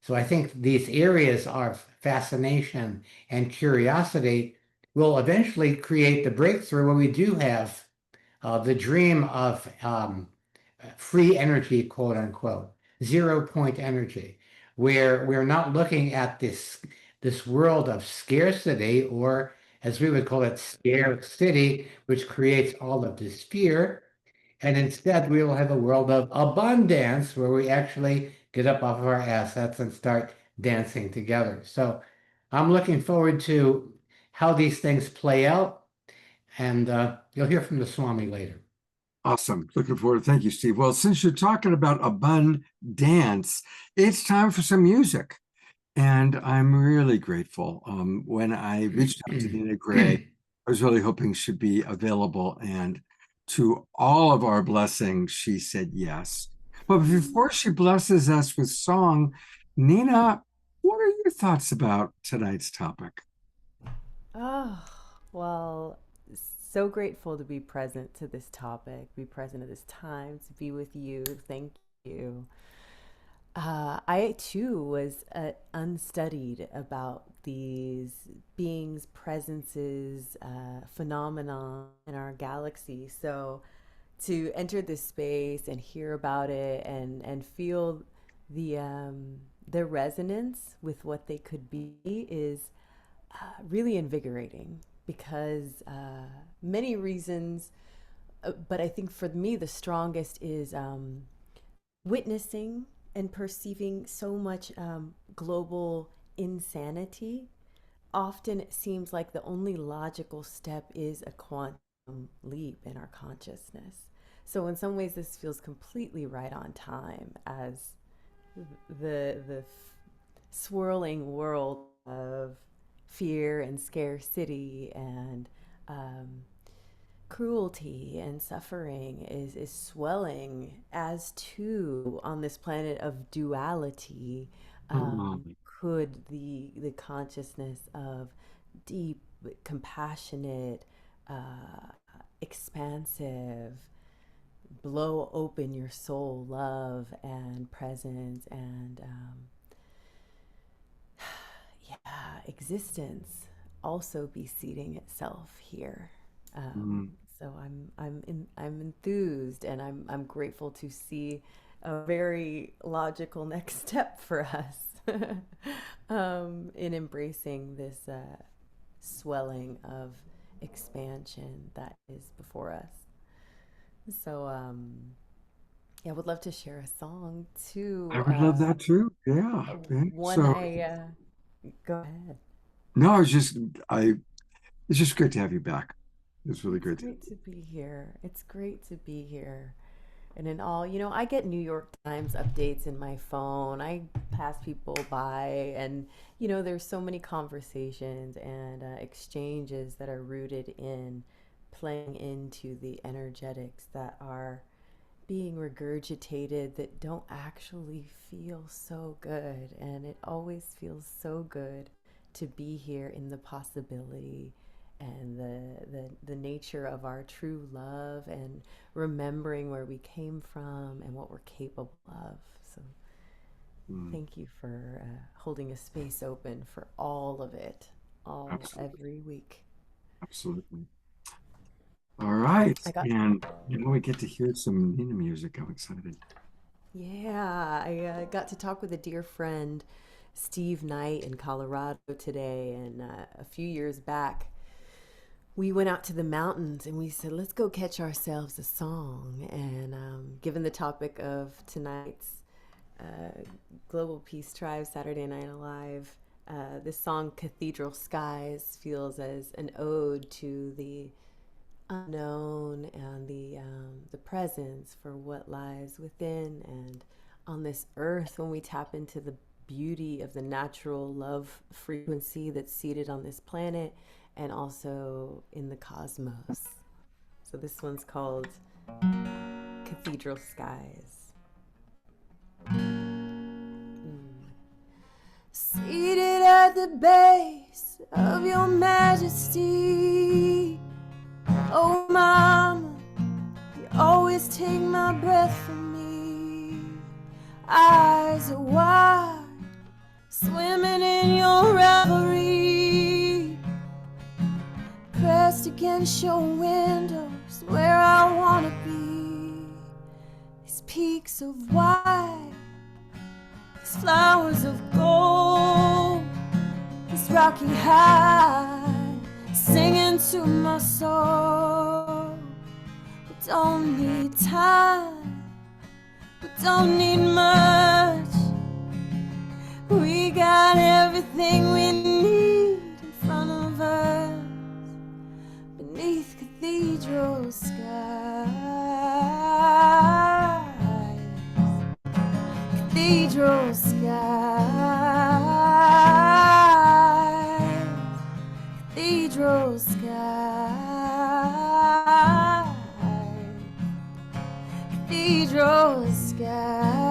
So I think these areas of fascination and curiosity will eventually create the breakthrough where we do have the dream of free energy, quote unquote, 0 point energy, where we're not looking at this world of scarcity, or as we would call it, scarcity, which creates all of this fear. And instead, we will have a world of abundance where we actually get up off of our assets and start dancing together. So I'm looking forward to how these things play out. And you'll hear from the Swami later. Awesome. Looking forward. Thank you, Steve. Well, since you're talking about abundance, it's time for some music. And I'm really grateful. When I reached out to Nina Grae, I was really hoping she'd be available. And to all of our blessings, she said yes. But before she blesses us with song, Nina, what are your thoughts about tonight's topic? Oh, well, so grateful to be present to this topic, be present at this time, to be with you. Thank you. I too was unstudied about these beings, presences, phenomena in our galaxy. So to enter this space and hear about it and feel the resonance with what they could be is really invigorating, because many reasons, but I think for me the strongest is witnessing and perceiving so much global insanity. Often it seems like the only logical step is a quantum leap in our consciousness. So in some ways this feels completely right on time, as the swirling world of fear and scarcity and cruelty and suffering is swelling, as too on this planet of duality could the consciousness of deep, compassionate, expansive, blow open your soul love and presence and existence also be seeding itself here. So I'm enthused, and I'm grateful to see a very logical next step for us in embracing this swelling of expansion that is before us. So yeah, I would love to share a song too. I would love that too. Yeah. One So go ahead. no, it's just great to have you back. It's really great. It's great to be here. It's great to be here. And in all, I get New York Times updates in my phone. I pass people by, and there's so many conversations and exchanges that are rooted in playing into the energetics that are being regurgitated that don't actually feel so good. And it always feels so good to be here in the possibility and the nature of our true love, and remembering where we came from and what we're capable of. So thank you for holding a space open for all of it, every week. Absolutely. All right. And we get to hear some Nina music. I'm excited. Yeah, I got to talk with a dear friend, Steve Knight, in Colorado today. And a few years back, we went out to the mountains and we said, let's go catch ourselves a song. And given the topic of tonight's Global Peace Tribe Saturday Night Alive, this song Cathedral Skies feels as an ode to the unknown and the presence for what lies within and on this earth, when we tap into the beauty of the natural love frequency that's seated on this planet and also in the cosmos. So this one's called Cathedral Skies. Seated at the base of your majesty, oh mama, you always take my breath from me. Eyes are wide, swimming in your reverie, pressed against your windows where I wanna be. These peaks of white, these flowers of gold, this rocky high, singing to my soul. We don't need time, we don't need much. We got everything we need in front of us, beneath cathedral skies. Cathedral skies. Cathedral skies. Cathedral skies.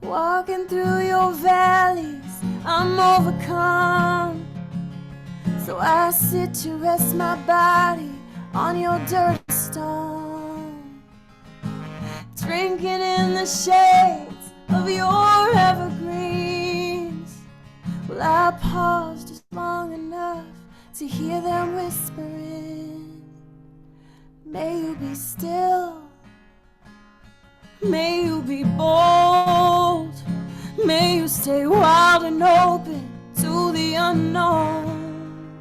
Walking through your valleys, I'm overcome. So I sit to rest my body on your dirty stone. drinking in the shades of your evergreens. Well, I paused just long enough to hear them whispering, may you be still, may you be bold, may you stay wild and open to the unknown,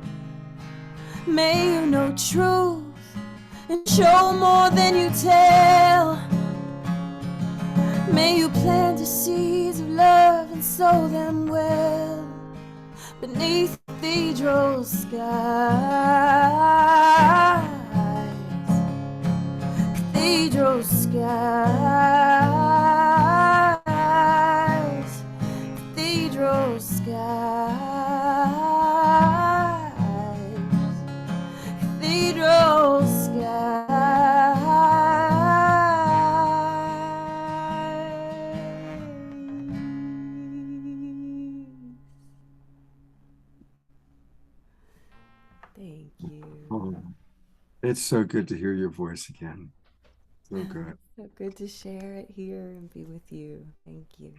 may you know truth and show more than you tell, may you plant the seeds of love and sow them well beneath cathedral skies, cathedral skies, cathedral skies, cathedral Thank you. Oh, it's so good to hear your voice again. So good. So good to share it here and be with you. Thank you.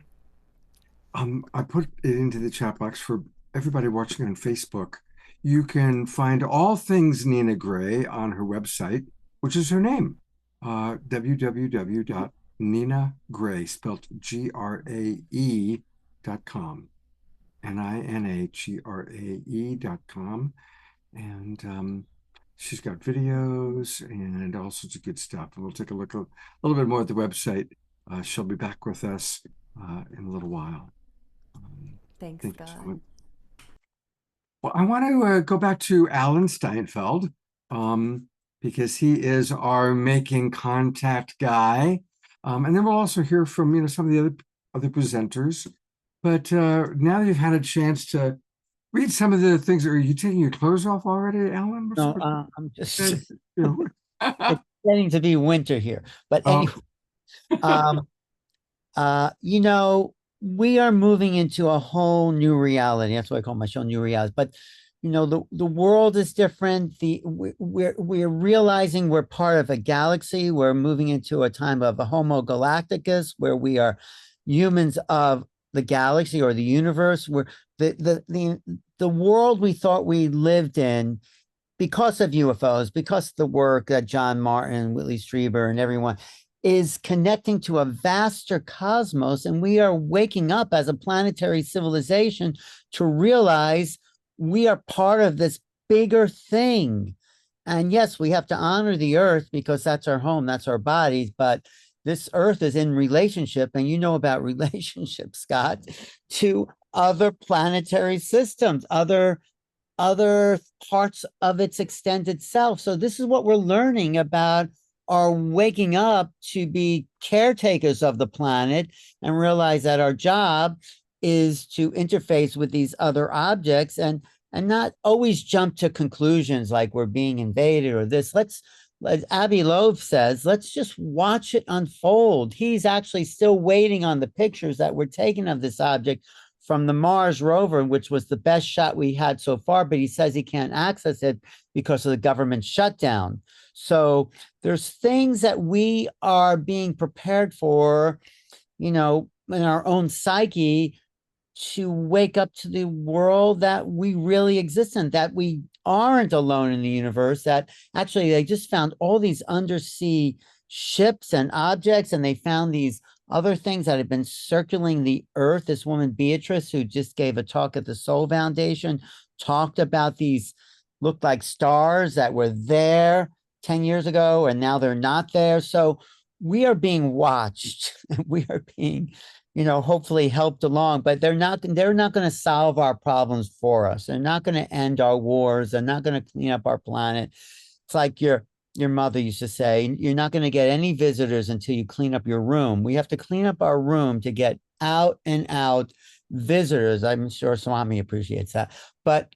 I put it into the chat box for everybody watching on Facebook. You can find all things Nina Grae on her website, which is her name, www.ninagrae, spelled Grae.com, NINAGRAE.com. And she's got videos and all sorts of good stuff. And we'll take a look a little bit more at the website. She'll be back with us in a little while. Thanks, Scott. Well, I want to go back to Alan Steinfeld because he is our making contact guy. And then we'll also hear from some of the other presenters. But now that you've had a chance to read some of the things, are you taking your clothes off already, Alan? No, I'm just it's getting to be winter here. But anyway, we are moving into a whole new reality. That's why I call my show New Reality. But the world is different. We're realizing we're part of a galaxy. We're moving into a time of a Homo galacticus, where we are humans of the galaxy or the universe. Where the world we thought we lived in, because of UFOs, because of the work that John Martin, Whitley Strieber, and everyone is connecting to a vaster cosmos, and we are waking up as a planetary civilization to realize we are part of this bigger thing. And yes, we have to honor the earth because that's our home, that's our bodies, but this earth is in relationship, and you know about relationships, Scott, to other planetary systems, other parts of its extended self. So this is what we're learning about our waking up to be caretakers of the planet and realize that our job is to interface with these other objects and not always jump to conclusions like we're being invaded or this. As Abbey Loeb says, let's just watch it unfold. He's actually still waiting on the pictures that were taken of this object from the Mars rover, which was the best shot we had so far, but he says he can't access it because of the government shutdown. So there's things that we are being prepared for, in our own psyche, to wake up to the world that we really exist in, that we aren't alone in the universe, that actually they just found all these undersea ships and objects, and they found these other things that had been circling the earth. This woman, Beatrice, who just gave a talk at the Soul Foundation, talked about these looked like stars that were there 10 years ago, and now they're not there. So we are being watched. We are being, hopefully helped along, but they're not going to solve our problems for us. They're not going to end our wars. They're not going to clean up our planet. It's like your mother used to say, you're not going to get any visitors until you clean up your room. We have to clean up our room to get out and out visitors. I'm sure Swami appreciates that. But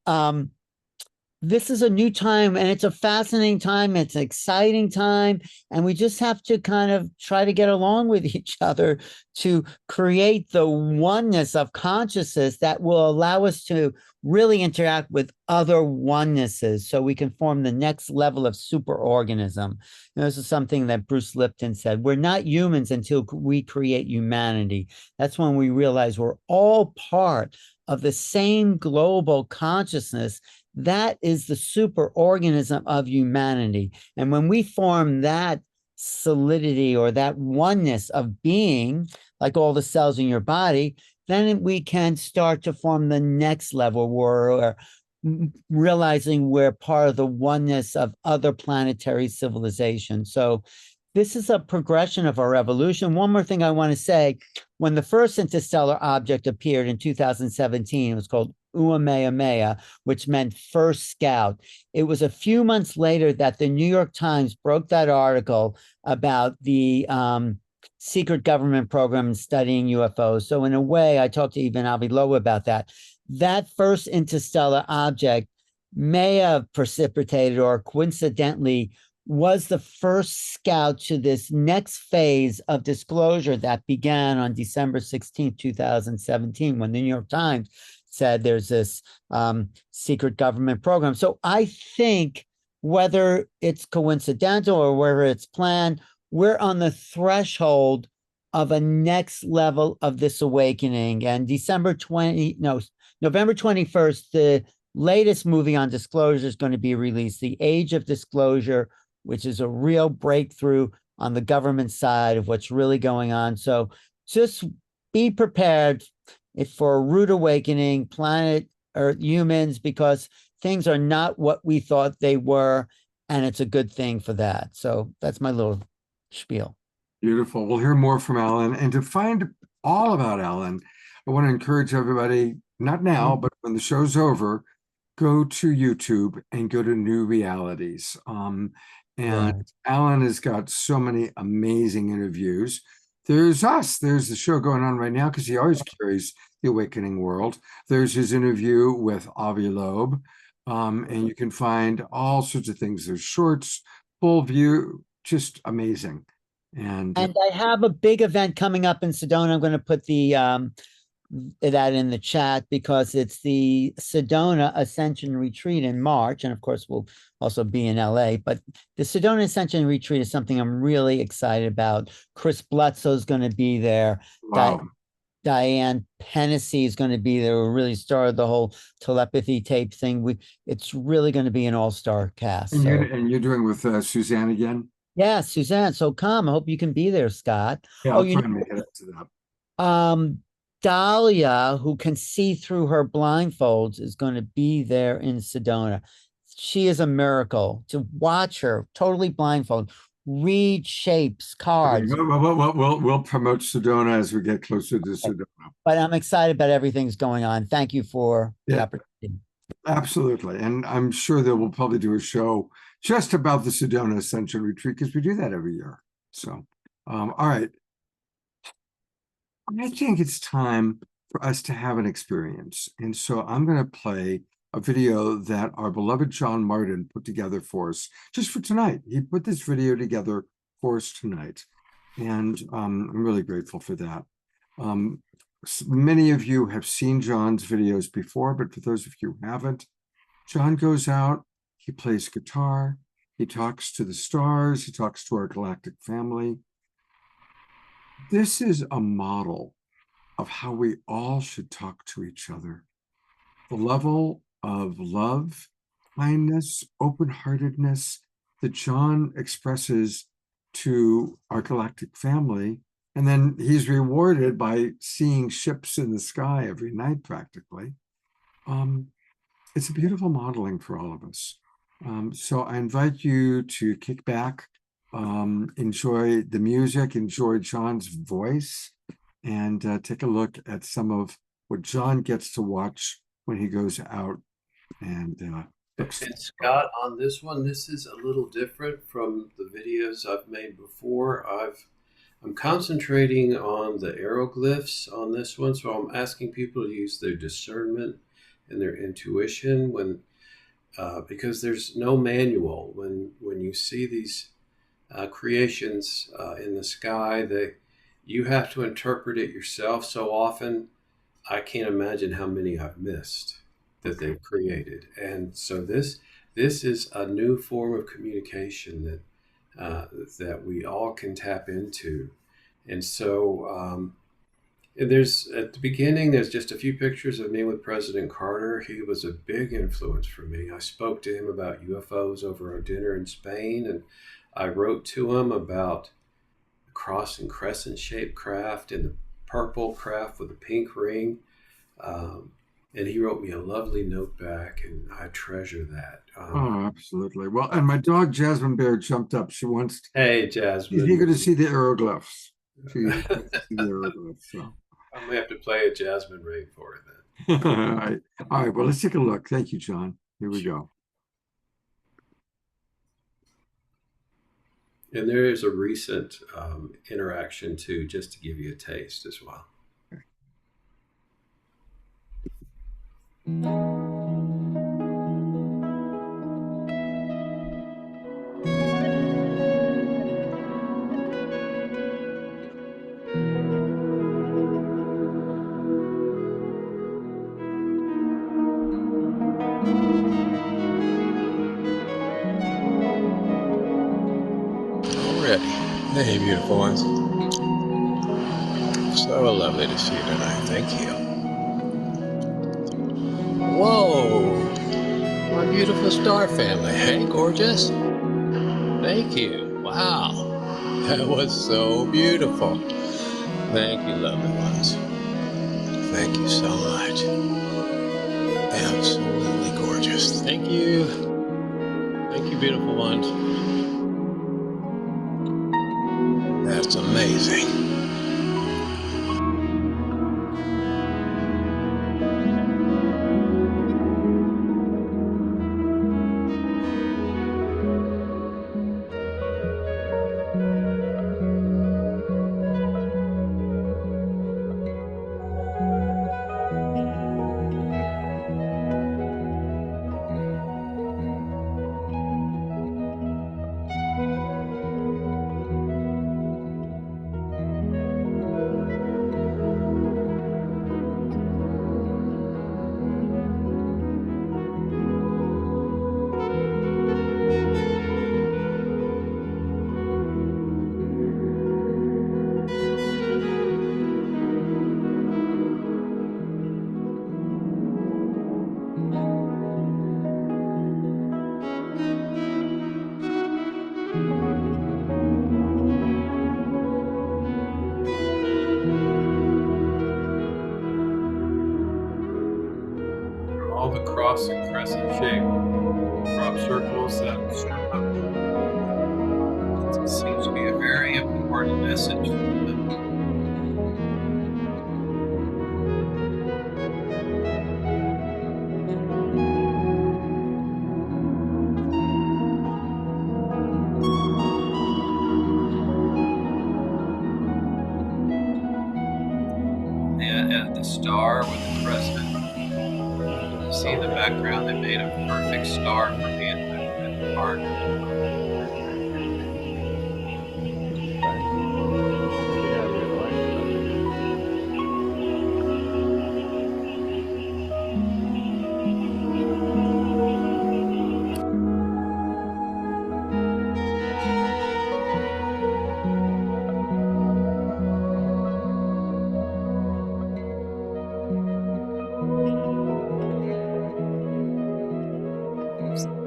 this is a new time, and it's a fascinating time. It's an exciting time. And we just have to kind of try to get along with each other to create the oneness of consciousness that will allow us to really interact with other onenesses so we can form the next level of superorganism. This is something that Bruce Lipton said. We're not humans until we create humanity. That's when we realize we're all part of the same global consciousness. That is the superorganism of humanity. And when we form that solidity or that oneness of being, like all the cells in your body, then we can start to form the next level where we're realizing we're part of the oneness of other planetary civilizations. So this is a progression of our evolution. One more thing I want to say, when the first interstellar object appeared in 2017, it was called Uameamea, which meant first scout. It was a few months later that the New York Times broke that article about the secret government program studying UFOs. So in a way, I talked to Ivan Aviloa about that. That first interstellar object may have precipitated or coincidentally was the first scout to this next phase of disclosure that began on December 16th, 2017, when the New York Times said there's this secret government program. So I think whether it's coincidental or whether it's planned, we're on the threshold of a next level of this awakening. And November 21st, the latest movie on disclosure is going to be released, The Age of Disclosure, which is a real breakthrough on the government side of what's really going on. So just be prepared for a rude awakening, planet Earth, humans, because things are not what we thought they were, and it's a good thing for that. So that's my little spiel. Beautiful. We'll hear more from Alan. And to find all about Alan, I want to encourage everybody, not now, but when the show's over, go to YouTube and go to New Realities. And Alan has got so many amazing interviews. There's us. There's the show going on right now because he always carries the Awakening World. There's his interview with Avi Loeb. And you can find all sorts of things. There's shorts, full view, just amazing. And I have a big event coming up in Sedona. I'm going to put that in the chat because it's the Sedona Ascension Retreat in March. And of course, we'll also be in LA. But the Sedona Ascension Retreat is something I'm really excited about. Chris Blutzo is going to be there. Wow. Diane Pennessy is going to be there. We really started the whole telepathy tape thing. It's really going to be an all-star cast. And, you're doing with Suzanne again? Yeah, Suzanne. So come. I hope you can be there, Scott. Yeah, I'll try and make it up to that. Dahlia, who can see through her blindfolds, is going to be there in Sedona. She is a miracle. To watch her totally blindfold, read shapes, cards. Okay, we'll promote Sedona as we get closer to Sedona. But I'm excited about everything's going on. Thank you for the opportunity. Absolutely. And I'm sure that we'll probably do a show just about the Sedona Ascension Retreat because we do that every year. So, all right. I think it's time for us to have an experience. And so I'm going to play a video that our beloved John Martin put together for us just for tonight. He put this video together for us tonight. And I'm really grateful for that. Many of you have seen John's videos before, but for those of you who haven't, John goes out, he plays guitar, he talks to the stars, he talks to our galactic family. This is a model of how we all should talk to each other. The level of love, kindness, open-heartedness that John expresses to our galactic family, and then he's rewarded by seeing ships in the sky every night practically. It's a beautiful modeling for all of us. So I invite you to kick back, enjoy the music, enjoy John's voice, and take a look at some of what John gets to watch when he goes out. And Scott, on this one, this is a little different from the videos I've made before. I'm concentrating on the aeroglyphs on this one, so I'm asking people to use their discernment and their intuition because there's no manual. When you see these creations in the sky, that you have to interpret it yourself. So often, I can't imagine how many I've missed that they've created. And so this is a new form of communication that we all can tap into. And so there's, at the beginning, there's just a few pictures of me with President Carter. He was a big influence for me. I spoke to him about UFOs over our dinner in Spain, and I wrote to him about the cross and crescent shaped craft and the purple craft with a pink ring. And he wrote me a lovely note back, and I treasure that. Oh, absolutely. Well, and my dog Jasmine Bear jumped up. She wants to, Hey, Jasmine. she's eager to see the aeroglyphs. She's eager to see the aeroglyphs. So. I'm gonna have to play a Jasmine ring for her then. All right. All right. Well, let's take a look. Thank you, John. Here we go. And there is a recent interaction too, just to give you a taste as well. Already. Hey, beautiful ones. So lovely to see you tonight. Thank you. Whoa! My beautiful star family. Hey, gorgeous. Thank you. Wow. That was so beautiful. Thank you, lovely ones. Thank you so much. Absolutely gorgeous. Thank you. Thank you, beautiful ones. That's amazing. All the cross and crescent shape crop circles that seems to be a very important message for them. And the star with the crescent. You see in the background, they made a perfect star for me in the park.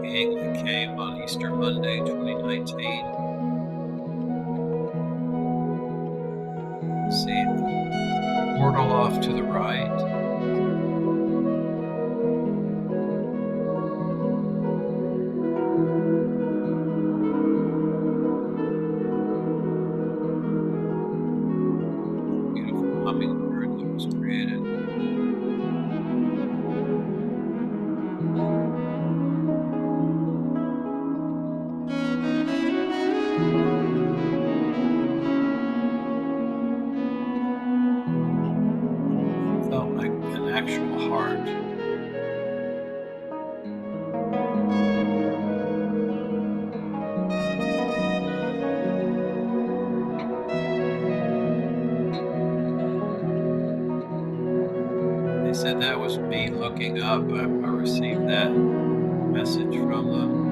Being that came on Easter Monday 2019. See the portal off to the right. Beautiful hummingbird that was created. Felt like said that was me looking up. I received that message from them.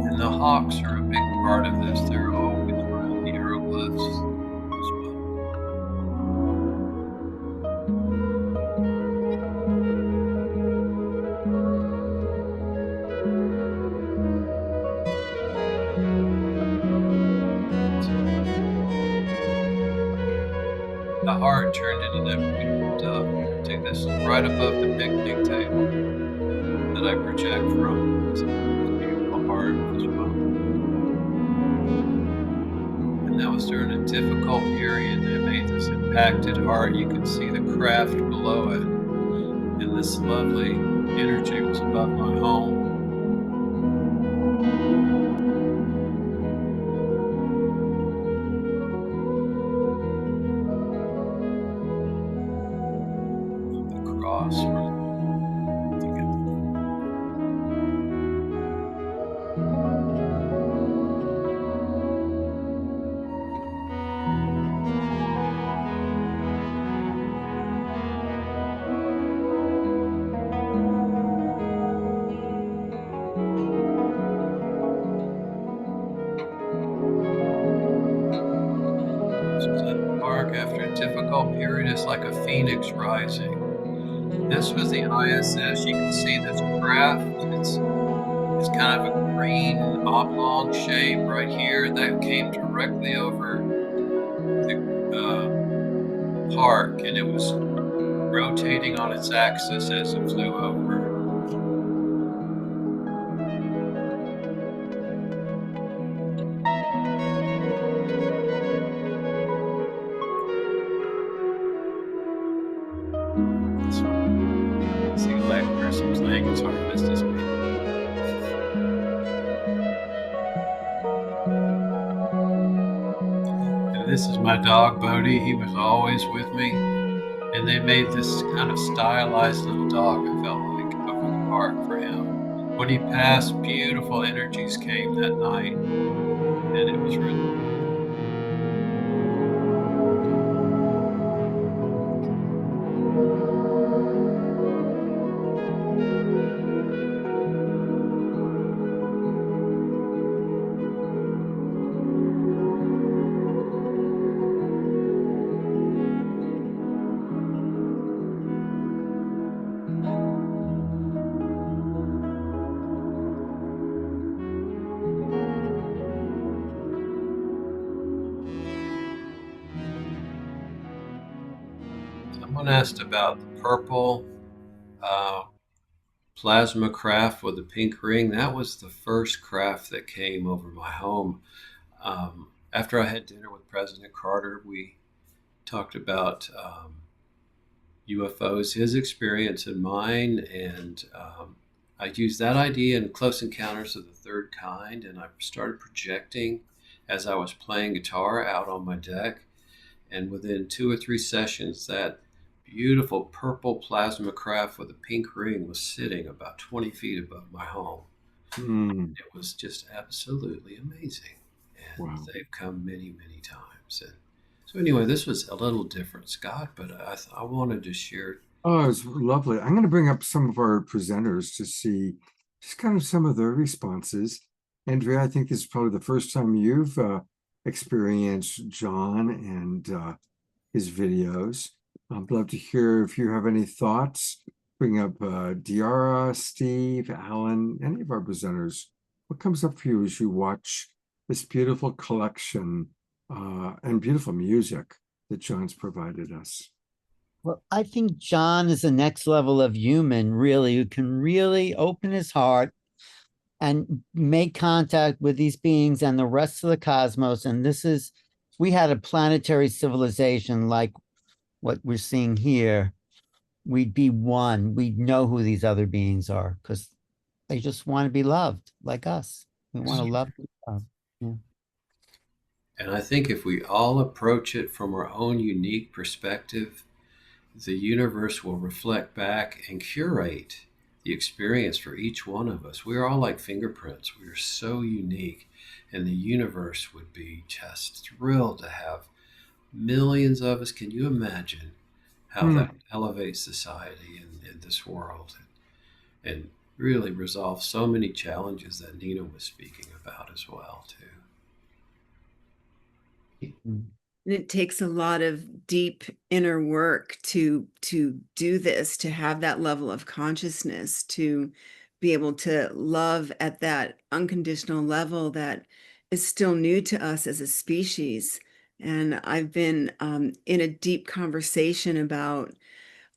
And the hawks are a big part of this. They're always around the hieroglyphs as well. The heart turned into that beautiful dove. Take this right above the picnic table that I project from. It's a beautiful heart as well. And that was during a difficult period that made this impacted heart. You can see the craft below it. And this lovely energy was above my home. The cross. After a difficult period, it's like a phoenix rising. This was the ISS. You can see this craft. It's kind of a green oblong shape right here that came directly over the park, and it was rotating on its axis as it flew over. This is my dog, Bodhi. He was always with me. And they made this kind of stylized little dog, I felt like, over the park for him. When he passed, beautiful energies came that night. And it was really Someone asked about the purple plasma craft with the pink ring. That was the first craft that came over my home. After I had dinner with President Carter, we talked about UFOs, his experience and mine, and I used that idea in Close Encounters of the Third Kind, and I started projecting as I was playing guitar out on my deck. And within 2 or 3 sessions, that beautiful purple plasma craft with a pink ring was sitting about 20 feet above my home. It was just absolutely amazing. And wow. They've come many, many times. And so anyway, this was a little different, Scott, but I wanted to share. Oh, it's lovely. I'm going to bring up some of our presenters to see just kind of some of their responses. Andrea, I think this is probably the first time you've experienced John and his videos. I'd love to hear if you have any thoughts. Bring up Diara, Steve, Alan, any of our presenters. What comes up for you as you watch this beautiful collection and beautiful music that John's provided us? Well, I think John is the next level of human, really, who can really open his heart and make contact with these beings and the rest of the cosmos. And we had a planetary civilization like what we're seeing here. We'd be one. We'd know who these other beings are because they just want to be loved like us. We want to love. Yeah. And I think if we all approach it from our own unique perspective, the universe will reflect back and curate the experience for each one of us. We are all like fingerprints. We are so unique. And the universe would be just thrilled to have millions of us. Can you imagine how that elevates society in this world and really resolve so many challenges that Nina was speaking about as well, too? And it takes a lot of deep inner work to do this, to have that level of consciousness, to be able to love at that unconditional level that is still new to us as a species. And I've been in a deep conversation about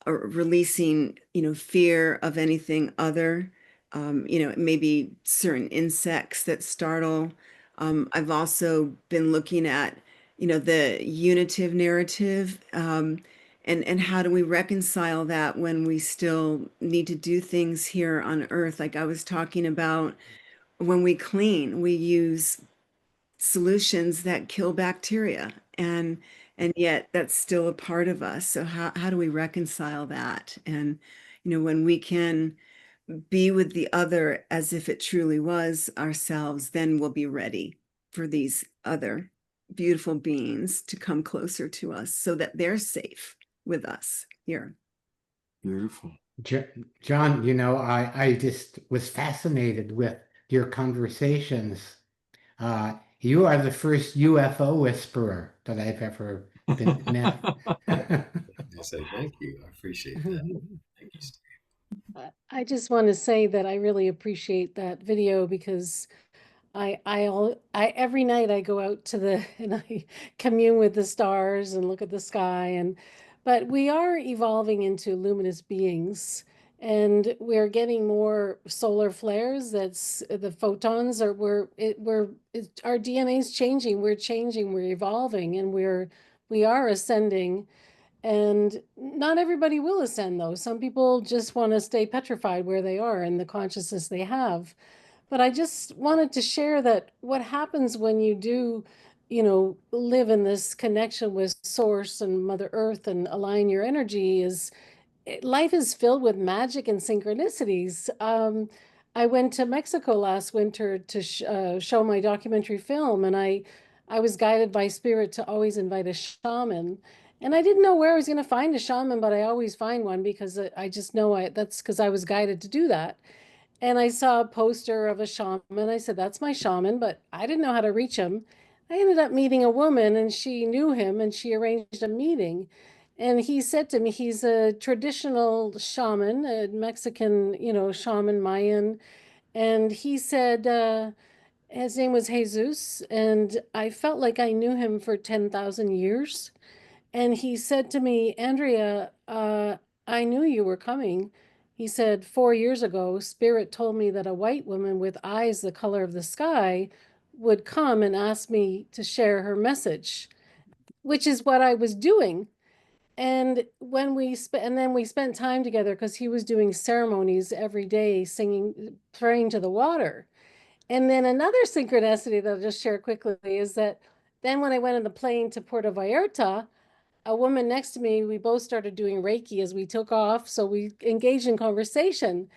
releasing, fear of anything other, maybe certain insects that startle. I've also been looking at, the unitive narrative, and how do we reconcile that when we still need to do things here on Earth? Like I was talking about, when we clean, we use solutions that kill bacteria, and yet that's still a part of us. So how do we reconcile that? And when we can be with the other as if it truly was ourselves, then we'll be ready for these other beautiful beings to come closer to us so that they're safe with us here. Beautiful. John, I just was fascinated with your conversations. You are the first UFO whisperer that I've ever met. I say thank you. I appreciate that. Thank you, Steve. I just want to say that I really appreciate that video because I every night I go out to the and I commune with the stars and look at the sky, but we are evolving into luminous beings, and we're getting more solar flares. That's the photons are our DNA is changing. We're changing. We're evolving, and we are ascending. And not everybody will ascend, though. Some people just want to stay petrified where they are and the consciousness they have. But I just wanted to share that what happens when you do, live in this connection with Source and Mother Earth and align your energy is life is filled with magic and synchronicities. I went to Mexico last winter to show my documentary film, and I was guided by spirit to always invite a shaman. And I didn't know where I was going to find a shaman, but I always find one because I just know that's because I was guided to do that. And I saw a poster of a shaman. I said, that's my shaman, but I didn't know how to reach him. I ended up meeting a woman and she knew him and she arranged a meeting. And he said to me, he's a traditional shaman, a Mexican, shaman Mayan. And he said, his name was Jesus. And I felt like I knew him for 10,000 years. And he said to me, Andrea, I knew you were coming. He said, 4 years ago, Spirit told me that a white woman with eyes the color of the sky would come and ask me to share her message, which is what I was doing. And when then we spent time together because he was doing ceremonies every day, singing, praying to the water. And then another synchronicity that I'll just share quickly is that then when I went on the plane to Puerto Vallarta, a woman next to me, we both started doing Reiki as we took off. So we engaged in conversation.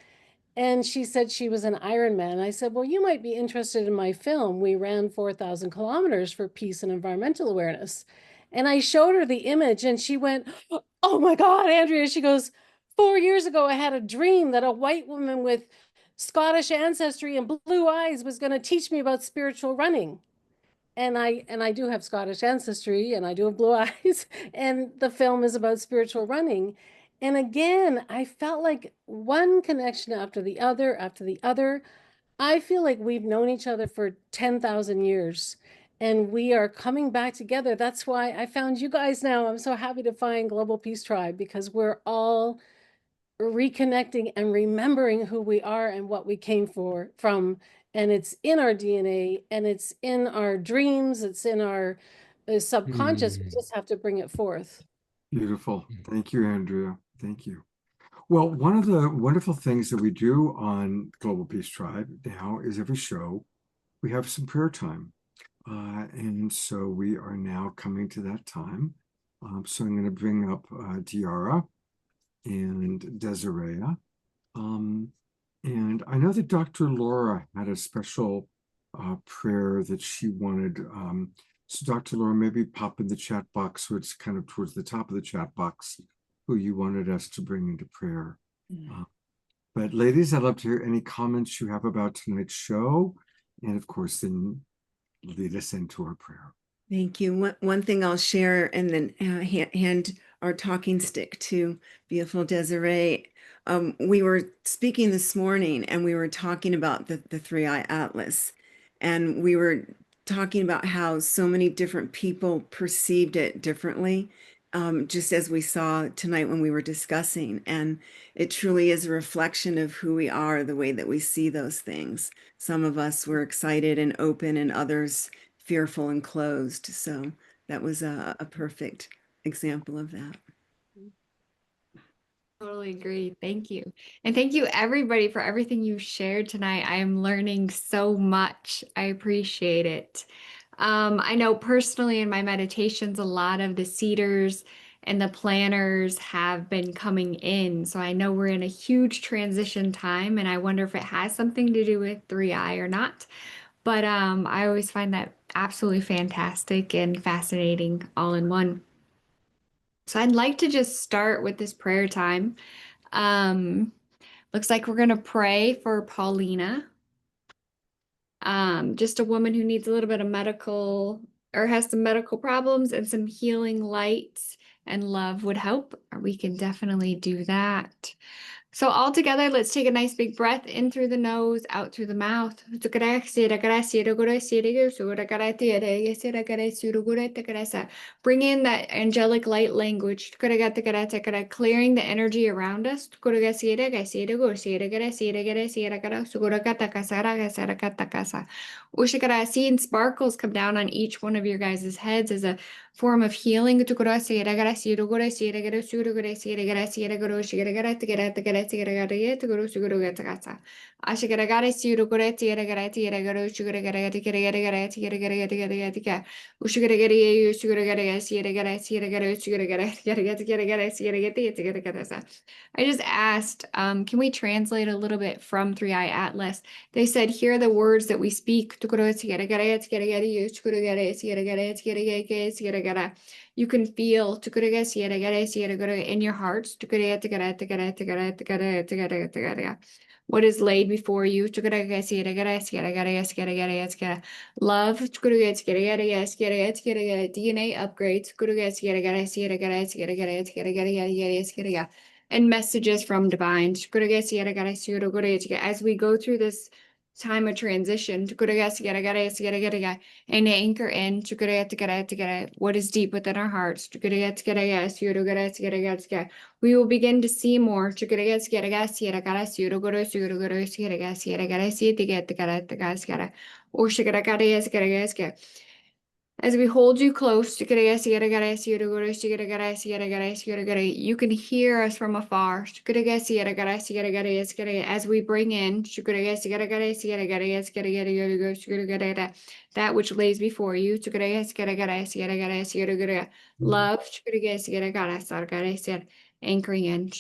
And she said she was an Ironman. I said, well, you might be interested in my film. We ran 4,000 kilometers for peace and environmental awareness. And I showed her the image and she went, oh my God, Andrea. She goes, 4 years ago, I had a dream that a white woman with Scottish ancestry and blue eyes was going to teach me about spiritual running. And I do have Scottish ancestry and I do have blue eyes, and the film is about spiritual running. And again, I felt like one connection after the other, after the other. I feel like we've known each other for 10,000 years and we are coming back together. That's why I found you guys now. I'm so happy to find Global Peace Tribe because we're all reconnecting and remembering who we are and what we came from. And it's in our DNA and it's in our dreams. It's in our subconscious. We just have to bring it forth. Beautiful. Thank you, Andrea. Thank you. Well, one of the wonderful things that we do on Global Peace Tribe now is every show we have some prayer time. And so we are now coming to that time. So I'm going to bring up Diara and Desiree. And I know that Dr. Laura had a special prayer that she wanted. So Dr. Laura, maybe pop in the chat box, so it's kind of towards the top of the chat box, who you wanted us to bring into prayer. But ladies, I'd love to hear any comments you have about tonight's show. And of course, then lead us into our prayer. Thank you. One thing I'll share and then hand our talking stick to beautiful Desiree. We were speaking this morning and we were talking about the 3iAtlas, and we were talking about how so many different people perceived it differently, just as we saw tonight when we were discussing. And it truly is a reflection of who we are, the way that we see those things. Some of us were excited and open, and others fearful and closed. So that was a perfect example of that. Totally agree. Thank you. And thank you everybody for everything you shared tonight. I am learning so much. I appreciate it. I know personally in my meditations, a lot of the seeders and the planners have been coming in. So I know we're in a huge transition time, and I wonder if it has something to do with 3i or not. But I always find that absolutely fantastic and fascinating all in one. So I'd like to just start with this prayer time. Looks like we're going to pray for Paulina. Just a woman who needs a little bit of medical, or has some medical problems, and some healing light and love would help. We can definitely do that. So all together, let's take a nice big breath in through the nose, out through the mouth. Bring in that angelic light language, clearing the energy around us. Seeing sparkles come down on each one of your guys' heads as a form of healing. I just asked, can we translate a little bit from 3iAtlas? They said, hear the words that we speak. You can feel in your hearts what is laid before you. Love, DNA upgrades, and messages from divine. As we go through this time of transition, and anchor in what is deep within our hearts. We will begin to see more. As we hold you close, you can hear us from afar. As we bring in that which lays before you. Love, anchoring in.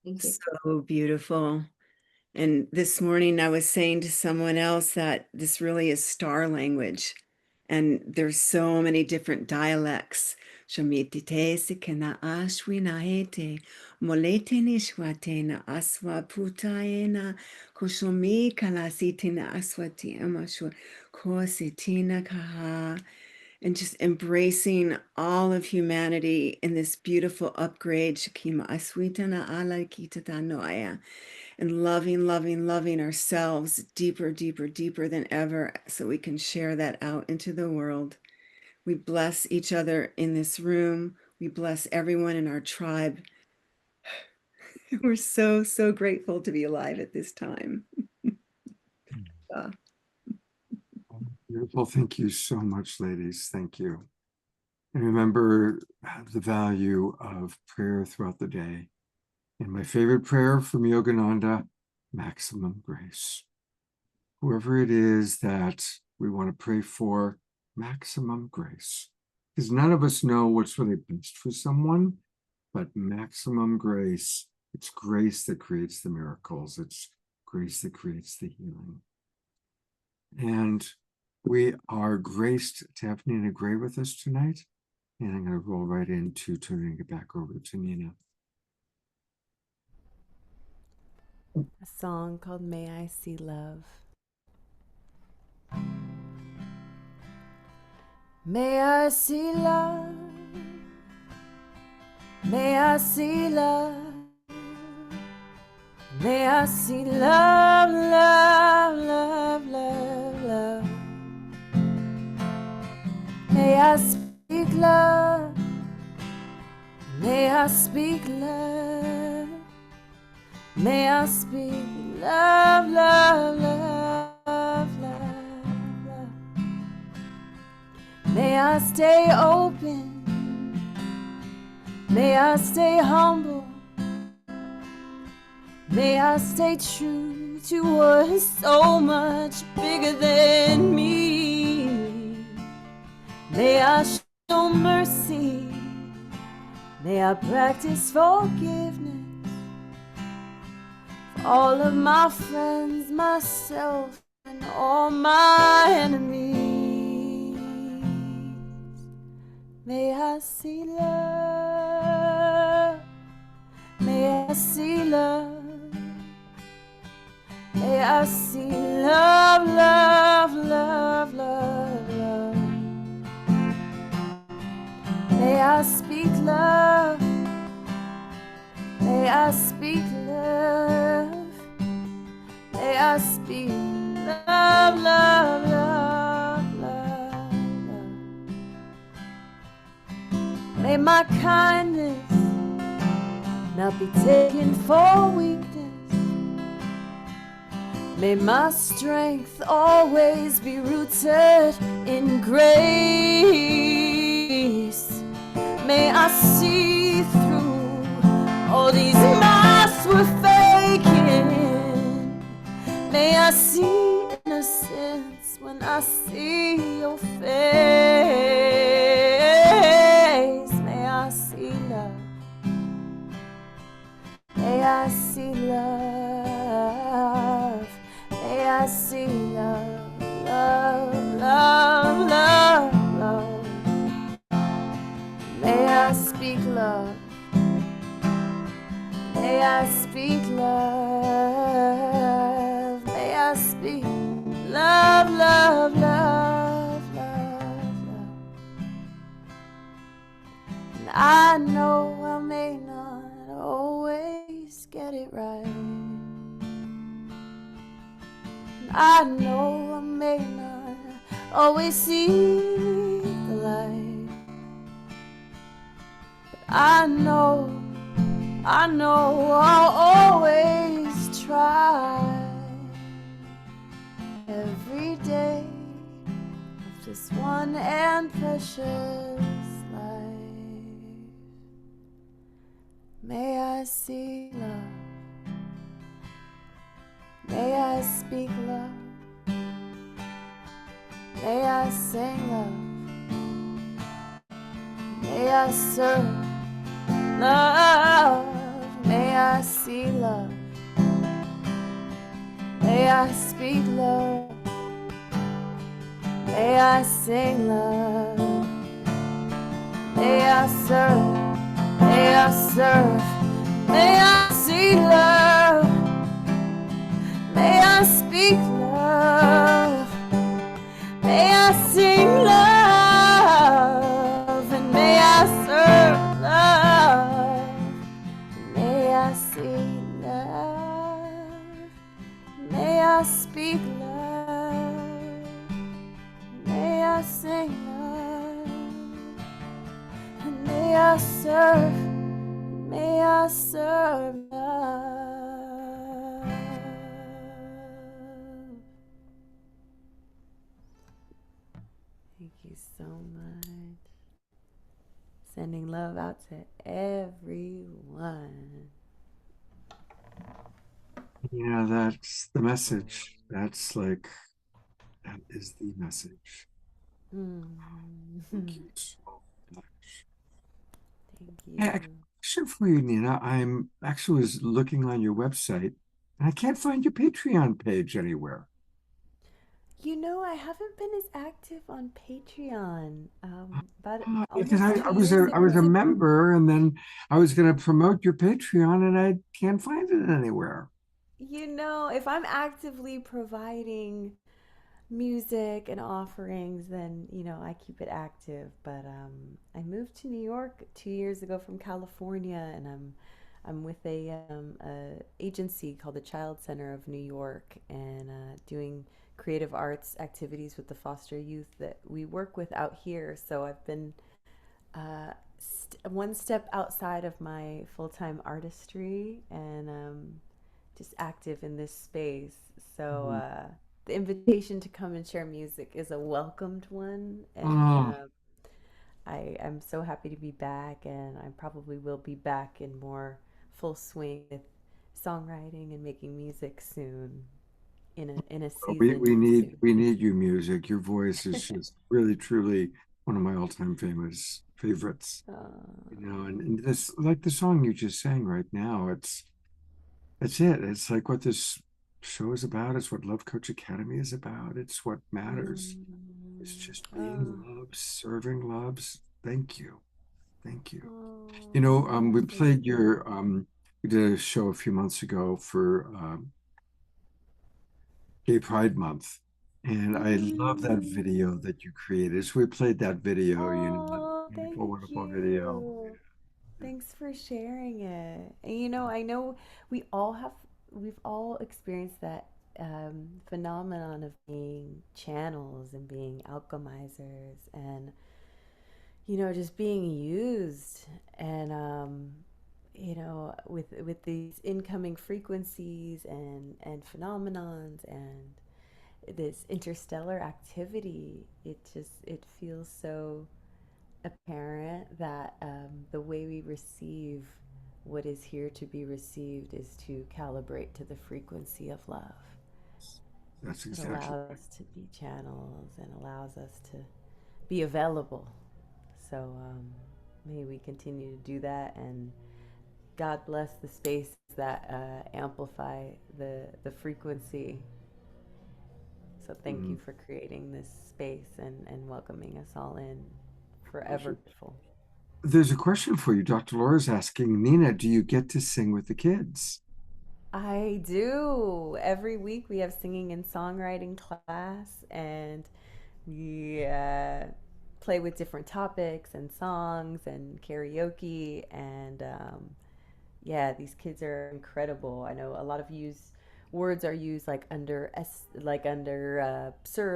Thank you. So beautiful. And this morning I was saying to someone else that this really is star language. And there's so many different dialects. Shamitite sikena ashwinahete, moleteni shwatena aswa putaena, koshomi kalasitina aswati amashwa, kositina kaha. And just embracing all of humanity in this beautiful upgrade, Shakima aswitana ala kitata noaya. And loving, loving, loving ourselves deeper, deeper, deeper than ever, so we can share that out into the world. We bless each other in this room. We bless everyone in our tribe. We're so, so grateful to be alive at this time. Beautiful. Thank you so much, ladies. Thank you. And remember the value of prayer throughout the day. And my favorite prayer from Yogananda, maximum grace. Whoever it is that we want to pray for, maximum grace. Because none of us know what's really best for someone, but maximum grace. It's grace that creates the miracles. It's grace that creates the healing. And we are graced to have Nina Grae with us tonight. And I'm going to roll right into turning it back over to Nina. A song called May I See Love. May I see love. May I see love. May I see love, love, love, love, love. May I speak love. May I speak love. May I speak love, love, love, love, love. May I stay open. May I stay humble. May I stay true to what is so much bigger than me. May I show mercy. May I practice forgiveness for all of my friends, myself, and all my enemies. May I see love. May I see love. May I see love, love, love, love, love. May I speak love. May I speak love. May I speak love, love, love, love, love. May my kindness not be taken for weakness. May my strength always be rooted in grace. May I see through all these masks we're faking. May I see innocence when I see your face. May I see love. May I see love. May I see love, love, love, love, love. May I speak love. May I speak love. May I speak love, love, love, love, love. And I know I may not always get it right. I know I may not always see the light, but I know I'll always try. Every day of this one and precious life, may I see love. May I speak love. May I sing love. May I serve love. May I see love. May I speak love. May I sing love. May I serve. May I serve. May I see love. May I speak love. May I sing love. And may I serve love. May I see love. May I speak love. May I sing love. And may I serve. May I serve love. Thank you so much. Sending love out to everyone. Yeah, that's the message. That's like, that is the message. Thank you so much. Thank Hey, a you. question for you, Nina. I'm actually was looking on your website and I can't find your Patreon page anywhere. You know, I haven't been as active on Patreon. But Because almost I two was years a I was ago. a member and then I was going to promote your Patreon and I can't find it anywhere. You know, if I'm actively providing music and offerings, then I keep it active. But I moved to New York 2 years ago from California, and I'm with a agency called the Child Center of New York, and doing creative arts activities with the foster youth that we work with out here. So I've been one step outside of my full-time artistry, and just active in this space. So the invitation to come and share music is a welcomed one, and Oh, I'm so happy to be back, and I probably will be back in more full swing with songwriting and making music soon, in a season soon. we need you music. Your voice is just really truly one of my all-time famous favorites. You know, and this like the song you just sang right now, it's it. It's like what this show is about. It's what Love Coach Academy is about. It's what matters. It's just being loved, serving loves. Thank you. Thank you. You know, we played your we did a show a few months ago for Gay Pride Month. And I love that video that you created. So we played that video, you know, that Oh, wonderful, thank wonderful video. you. Thanks for sharing it. And I know we all have, we've all experienced that phenomenon of being channels and being alchemizers, and just being used, and with these incoming frequencies and phenomenons and this interstellar activity. It feels so apparent that the way we receive what is here to be received is to calibrate to the frequency of love. That's It exactly allows us to be channels and allows us to be available. So may we continue to do that, and God bless the spaces that amplify the frequency. So thank you for creating this space and welcoming us all in. Forever grateful. There's a question for you. Dr. Laura's asking, Nina, do you get to sing with the kids? I do. Every week we have singing and songwriting class, and we play with different topics and songs and karaoke. And yeah, these kids are incredible. I know a lot of words are used like served,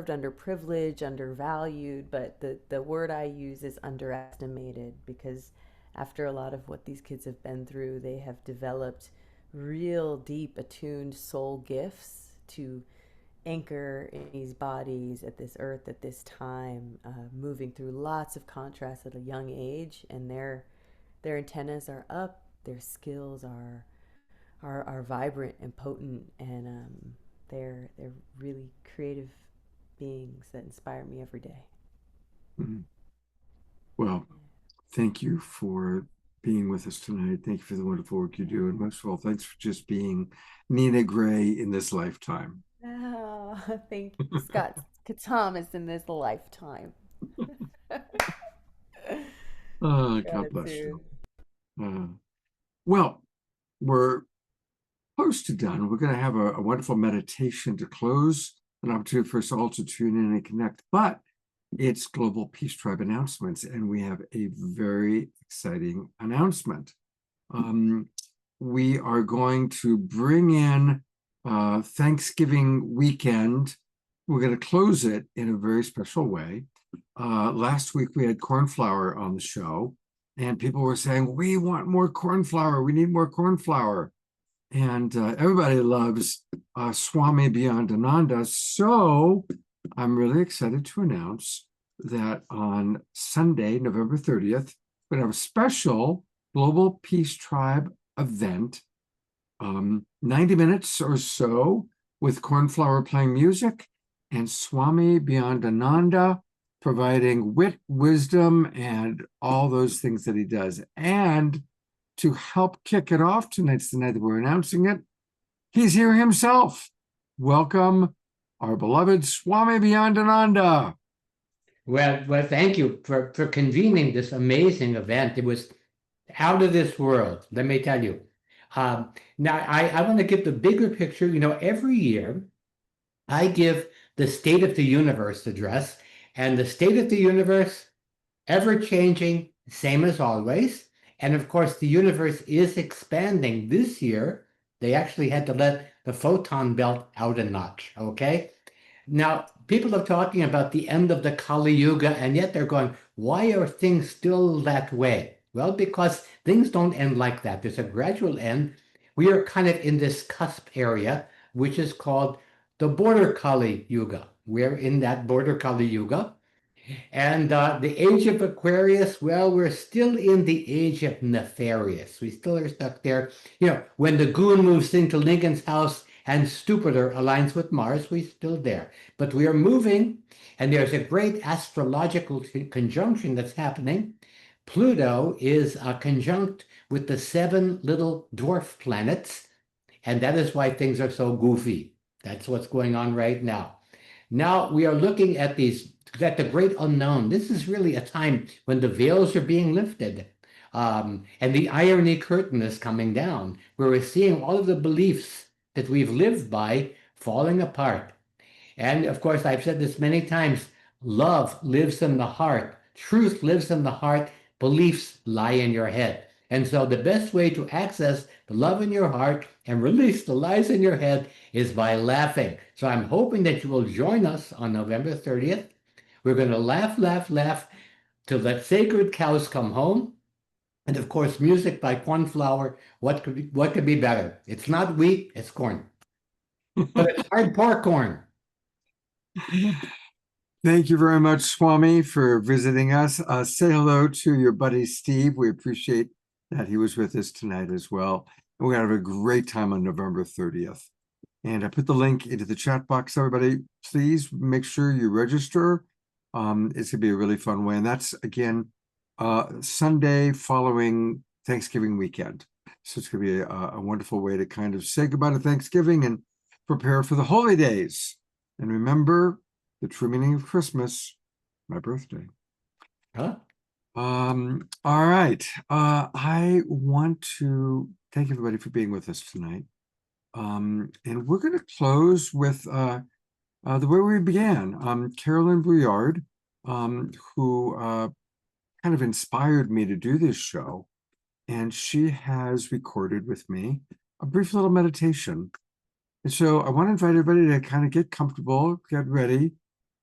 underprivileged, undervalued, but the word I use is underestimated, because after a lot of what these kids have been through, they have developed real deep attuned soul gifts to anchor in these bodies at this earth at this time, moving through lots of contrast at a young age, and their antennas are up, their skills are vibrant and potent, and they're really creative beings that inspire me every day. Well, thank you for being with us tonight. Thank you for the wonderful work you do. And most of all, thanks for just being Nina Grae in this lifetime. Oh, thank you, Scott Catamas, in this lifetime. God bless you. Well, we're close to done. We're going to have a wonderful meditation to close, an opportunity for us all to tune in and connect. But it's Global Peace Tribe announcements, and we have a very exciting announcement. We are going to bring in Thanksgiving weekend. We're going to close it in a very special way. Last week we had cornflower on the show, and people were saying, we want more cornflower. We need more cornflower. And everybody loves Swami Beyondananda. So I'm really excited to announce that on Sunday, November 30th, we're going to have a special Global Peace Tribe event 90 minutes or so with Cornflower playing music and Swami Beyondananda providing wit, wisdom, and all those things that he does. And to help kick it off, tonight's the night that we're announcing it, he's here himself. Welcome, our beloved Swami Beyondananda. Well, thank you for convening this amazing event. It was out of this world, let me tell you. Now, I want to give the bigger picture. You know, every year I give the State of the Universe address, and the State of the Universe, ever changing, same as always. And of course, the universe is expanding. This year, they actually had to let the photon belt out a notch, okay? Now, people are talking about the end of the Kali Yuga, and yet they're going, why are things still that way? Well, because things don't end like that. There's a gradual end. We are kind of in this cusp area, which is called the border Kali Yuga. We're in that border Kali Yuga. And the age of Aquarius, well, we're still in the age of nefarious. We still are stuck there. You know, when the goon moves into Lincoln's house and Stupider aligns with Mars, we're still there. But we are moving, and there's a great astrological conjunction that's happening. Pluto is conjunct with the 7 little dwarf planets, and that is why things are so goofy. That's what's going on right now. Now we are looking at these, at the great unknown. This is really a time when the veils are being lifted, and the irony curtain is coming down, where we're seeing all of the beliefs that we've lived by falling apart. And of course, I've said this many times, love lives in the heart, truth lives in the heart, beliefs lie in your head. And so the best way to access the love in your heart and release the lies in your head is by laughing. So I'm hoping that you will join us on November 30th. We're going to laugh, laugh, laugh till the sacred cows come home. And of course, music by Cornflower. What could be better? It's not wheat, it's corn. But it's hardcore corn. Thank you very much, Swami, for visiting us. Say hello to your buddy, Steve. We appreciate that he was with us tonight as well. And we're going to have a great time on November 30th. And I put the link into the chat box. Everybody, please make sure you register. It's going to be a really fun way. And that's, again, Sunday following Thanksgiving weekend. So it's going to be a wonderful way to kind of say goodbye to Thanksgiving and prepare for the holy days. And remember the true meaning of Christmas, my birthday. Huh? All right. I want to thank everybody for being with us tonight. And we're going to close with the way we began. Carolyn Brouillard, who kind of inspired me to do this show, and she has recorded with me a brief little meditation. And so I want to invite everybody to kind of get comfortable, get ready.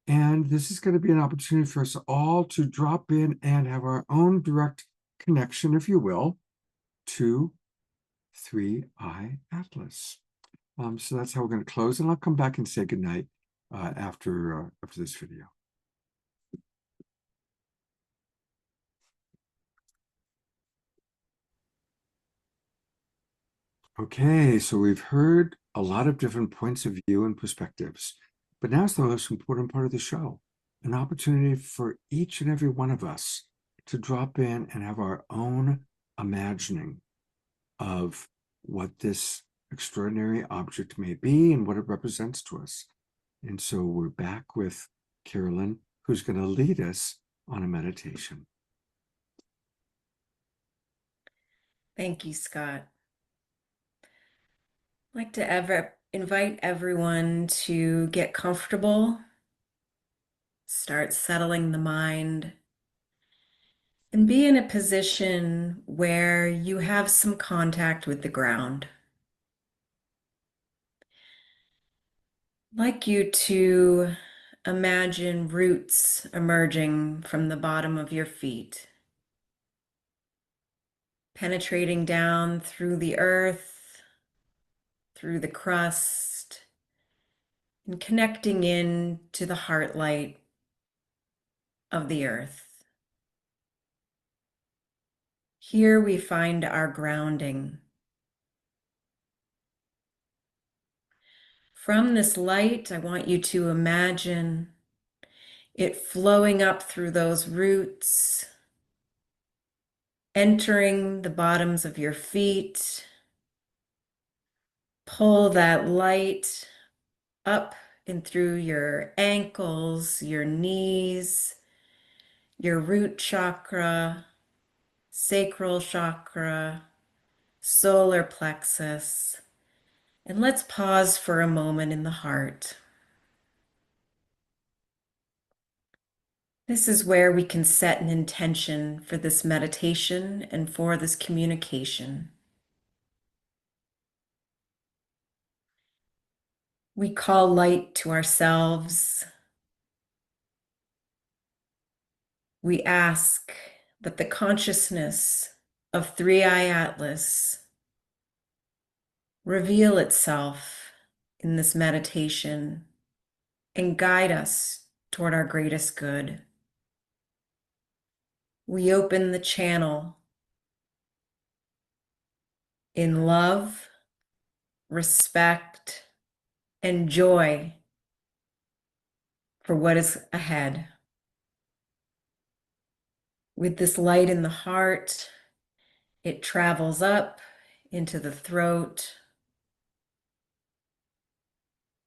And this is going to be an opportunity for us all to drop in and have our own direct connection, if you will, to 3iAtlas. So that's how we're going to close. And I'll come back and say goodnight after this video. Okay, so we've heard a lot of different points of view and perspectives. But now's the most important part of the show, an opportunity for each and every one of us to drop in and have our own imagining of what this extraordinary object may be and what it represents to us. And so we're back with Carolyn, who's going to lead us on a meditation. Thank you, Scott. I'd like to invite everyone to get comfortable, start settling the mind, and be in a position where you have some contact with the ground. I'd like you to imagine roots emerging from the bottom of your feet, penetrating down through the earth, through the crust, and connecting in to the heart light of the earth. Here we find our grounding. From this light, I want you to imagine it flowing up through those roots, entering the bottoms of your feet. Pull that light up and through your ankles, your knees, your root chakra, sacral chakra, solar plexus. And let's pause for a moment in the heart. This is where we can set an intention for this meditation and for this communication. We call light to ourselves. We ask that the consciousness of 3iAtlas reveal itself in this meditation and guide us toward our greatest good. We open the channel in love, respect, and joy for what is ahead. With this light in the heart, it travels up into the throat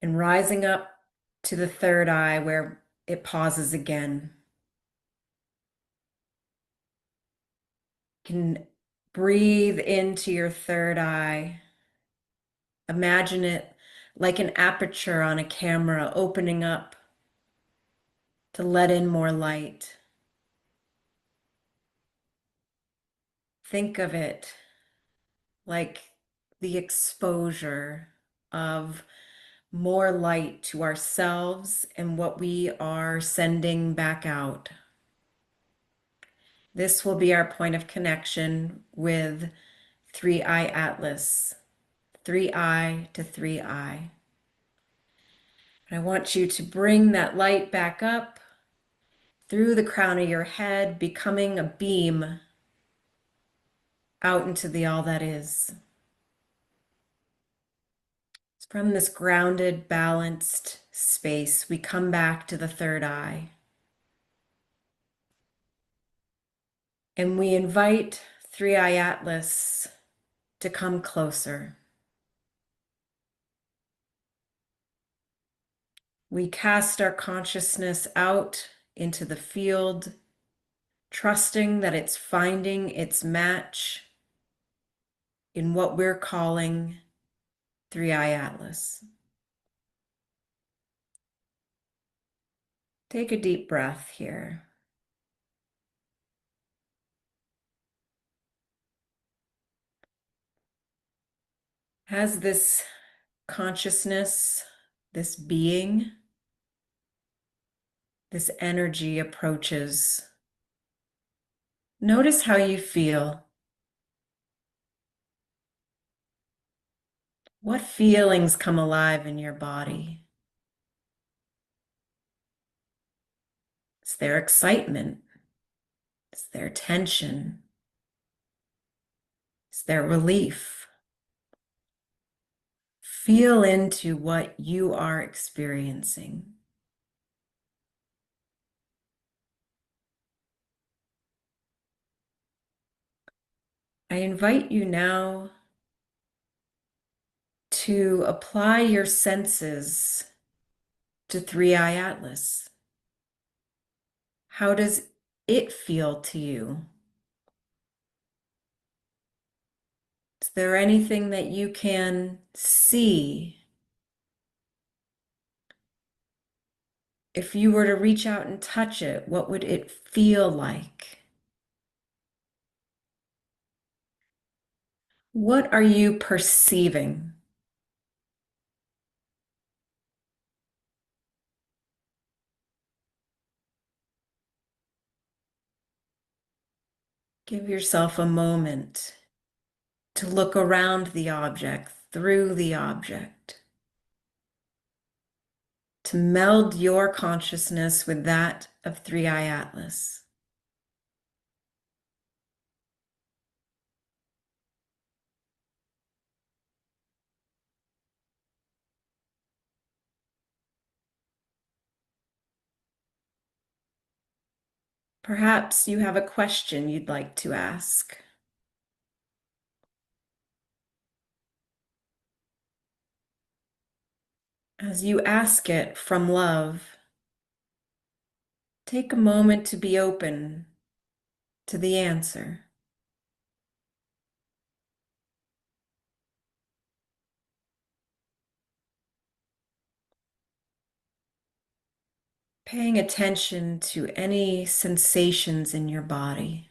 and rising up to the third eye where it pauses again. You can breathe into your third eye. Imagine it like an aperture on a camera opening up to let in more light. Think of it like the exposure of more light to ourselves and what we are sending back out. This will be our point of connection with 3iAtlas, 3i to 3i. I want you to bring that light back up through the crown of your head, becoming a beam out into the all that is. From this grounded, balanced space, we come back to the third eye. And we invite 3iAtlas to come closer. We cast our consciousness out into the field, trusting that it's finding its match in what we're calling 3iAtlas. Take a deep breath here. As this consciousness, this being, this energy approaches, notice how you feel. What feelings come alive in your body? Is there excitement? Is there tension? Is there relief? Feel into what you are experiencing. I invite you now to apply your senses to 3iAtlas. How does it feel to you? Is there anything that you can see? If you were to reach out and touch it, what would it feel like? What are you perceiving? Give yourself a moment to look around the object, through the object, to meld your consciousness with that of 3iAtlas. Perhaps you have a question you'd like to ask. As you ask it from love, take a moment to be open to the answer. Paying attention to any sensations in your body.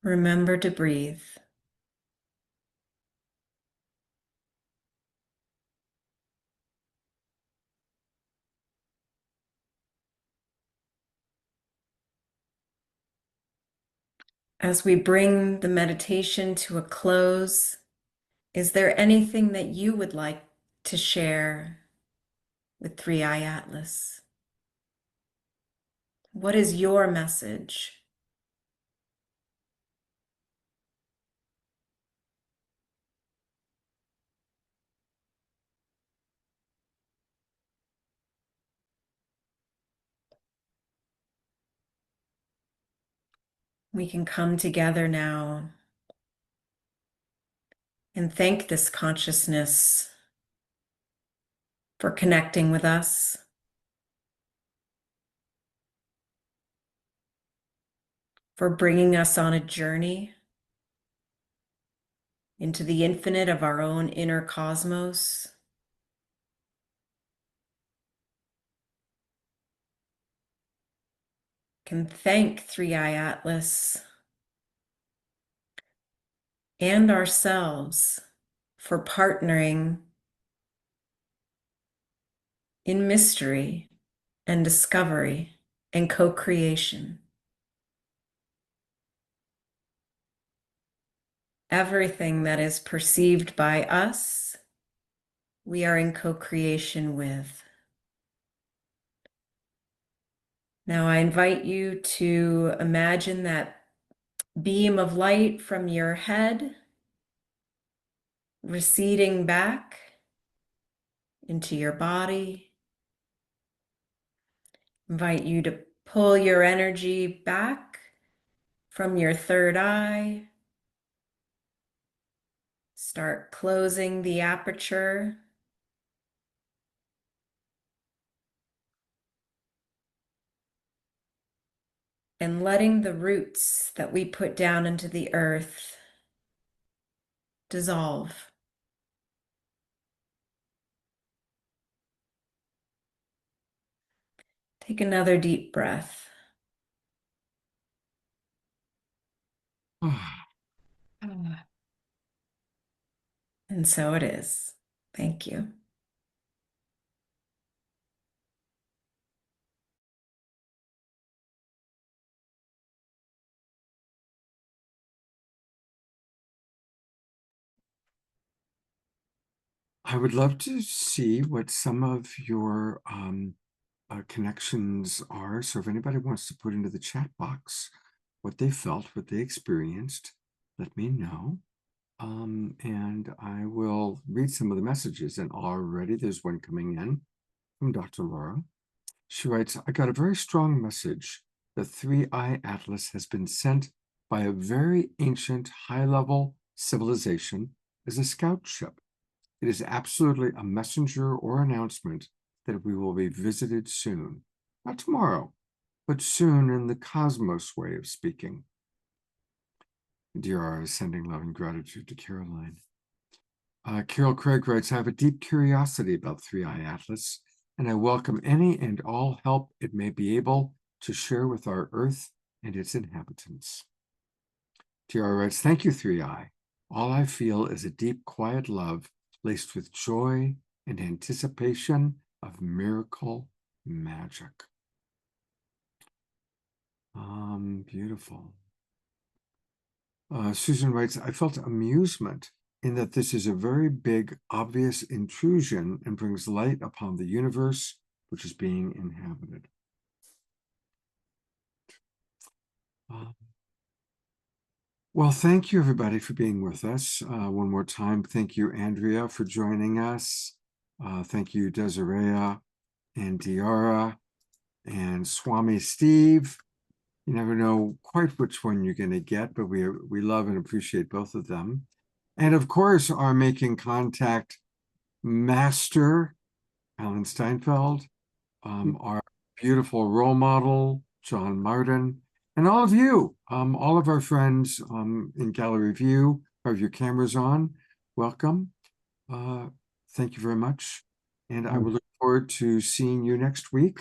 Remember to breathe. As we bring the meditation to a close, is there anything that you would like to share with 3iAtlas? What is your message? We can come together now and thank this consciousness for connecting with us, for bringing us on a journey into the infinite of our own inner cosmos. Can thank 3iAtlas and ourselves for partnering in mystery and discovery and co-creation. Everything that is perceived by us, we are in co-creation with. Now I invite you to imagine that beam of light from your head receding back into your body. Invite you to pull your energy back from your third eye. Start closing the aperture. And letting the roots that we put down into the earth dissolve. Take another deep breath. And so it is. Thank you. I would love to see what some of your connections are. So if anybody wants to put into the chat box what they felt, what they experienced, let me know. And I will read some of the messages. And already there's one coming in from Dr. Laura. She writes, I got a very strong message that 3iAtlas has been sent by a very ancient high-level civilization as a scout ship. It is absolutely a messenger or announcement that we will be visited soon. Not tomorrow, but soon in the cosmos way of speaking. DRR is sending love and gratitude to Caroline. Carol Craig writes, I have a deep curiosity about 3iAtlas, and I welcome any and all help it may be able to share with our Earth and its inhabitants. DRR writes, thank you, 3i. All I feel is a deep, quiet love laced with joy and anticipation of miracle magic. Beautiful. Susan writes, I felt amusement in that this is a very big, obvious intrusion and brings light upon the universe which is being inhabited. Well, thank you, everybody, for being with us. One more time, thank you, Andrea, for joining us. Thank you, Desiree and Diara and Swami Steve. You never know quite which one you're going to get, but we love and appreciate both of them. And of course, our Making Contact master, Alan Steinfeld, our beautiful role model, John Martin, and all of you, all of our friends in gallery view, have your cameras on. Welcome. Thank you very much. And I will look forward to seeing you next week.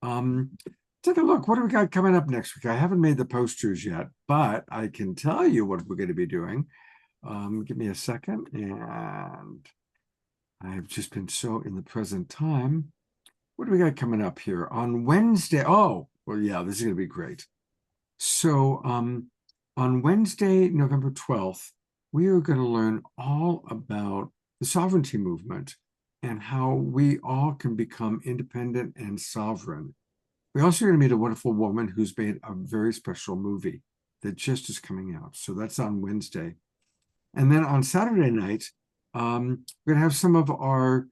Take a look. What do we got coming up next week? I haven't made the posters yet, but I can tell you what we're going to be doing. Give me a second. And I've just been so in the present time. What do we got coming up here on Wednesday? Oh, well, yeah, this is going to be great. So on Wednesday, November 12th, we are going to learn all about the sovereignty movement and how we all can become independent and sovereign. We also are going to meet a wonderful woman who's made a very special movie that just is coming out. So that's on Wednesday. And then on Saturday night, we're going to have some of our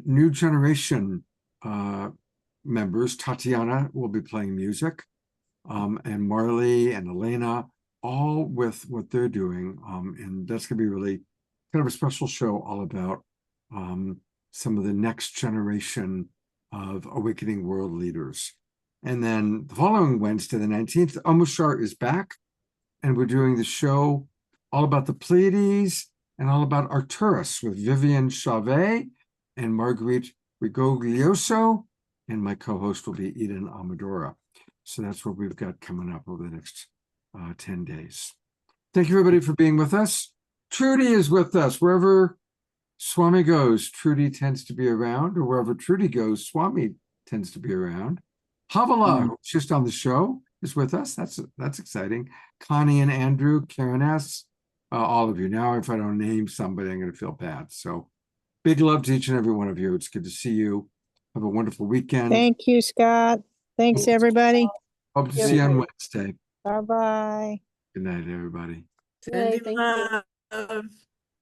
new generation members. Tatiana will be playing music, and Marley and Elena, all with what they're doing. And that's going to be really kind of a special show all about some of the next generation of awakening world leaders. And then the following Wednesday, the 19th, Omushar is back, and we're doing the show all about the Pleiades and all about Arcturus with Vivian Chauvet and Marguerite Rigoglioso, and my co-host will be Eden Amadora. So that's what we've got coming up over the next 10 days. Thank you, everybody, for being with us. Trudy is with us. Wherever Swami goes, Trudy tends to be around, or wherever Trudy goes, Swami tends to be around. Havala, who's just on the show, is with us. That's exciting. Connie and Andrew, Karen S., all of you. Now, if I don't name somebody, I'm going to feel bad. So big love to each and every one of you. It's good to see you. Have a wonderful weekend. Thank you, Scott. Thanks, everybody. Hope to see you on Wednesday. Bye-bye. Good night, everybody. Yay, thank you.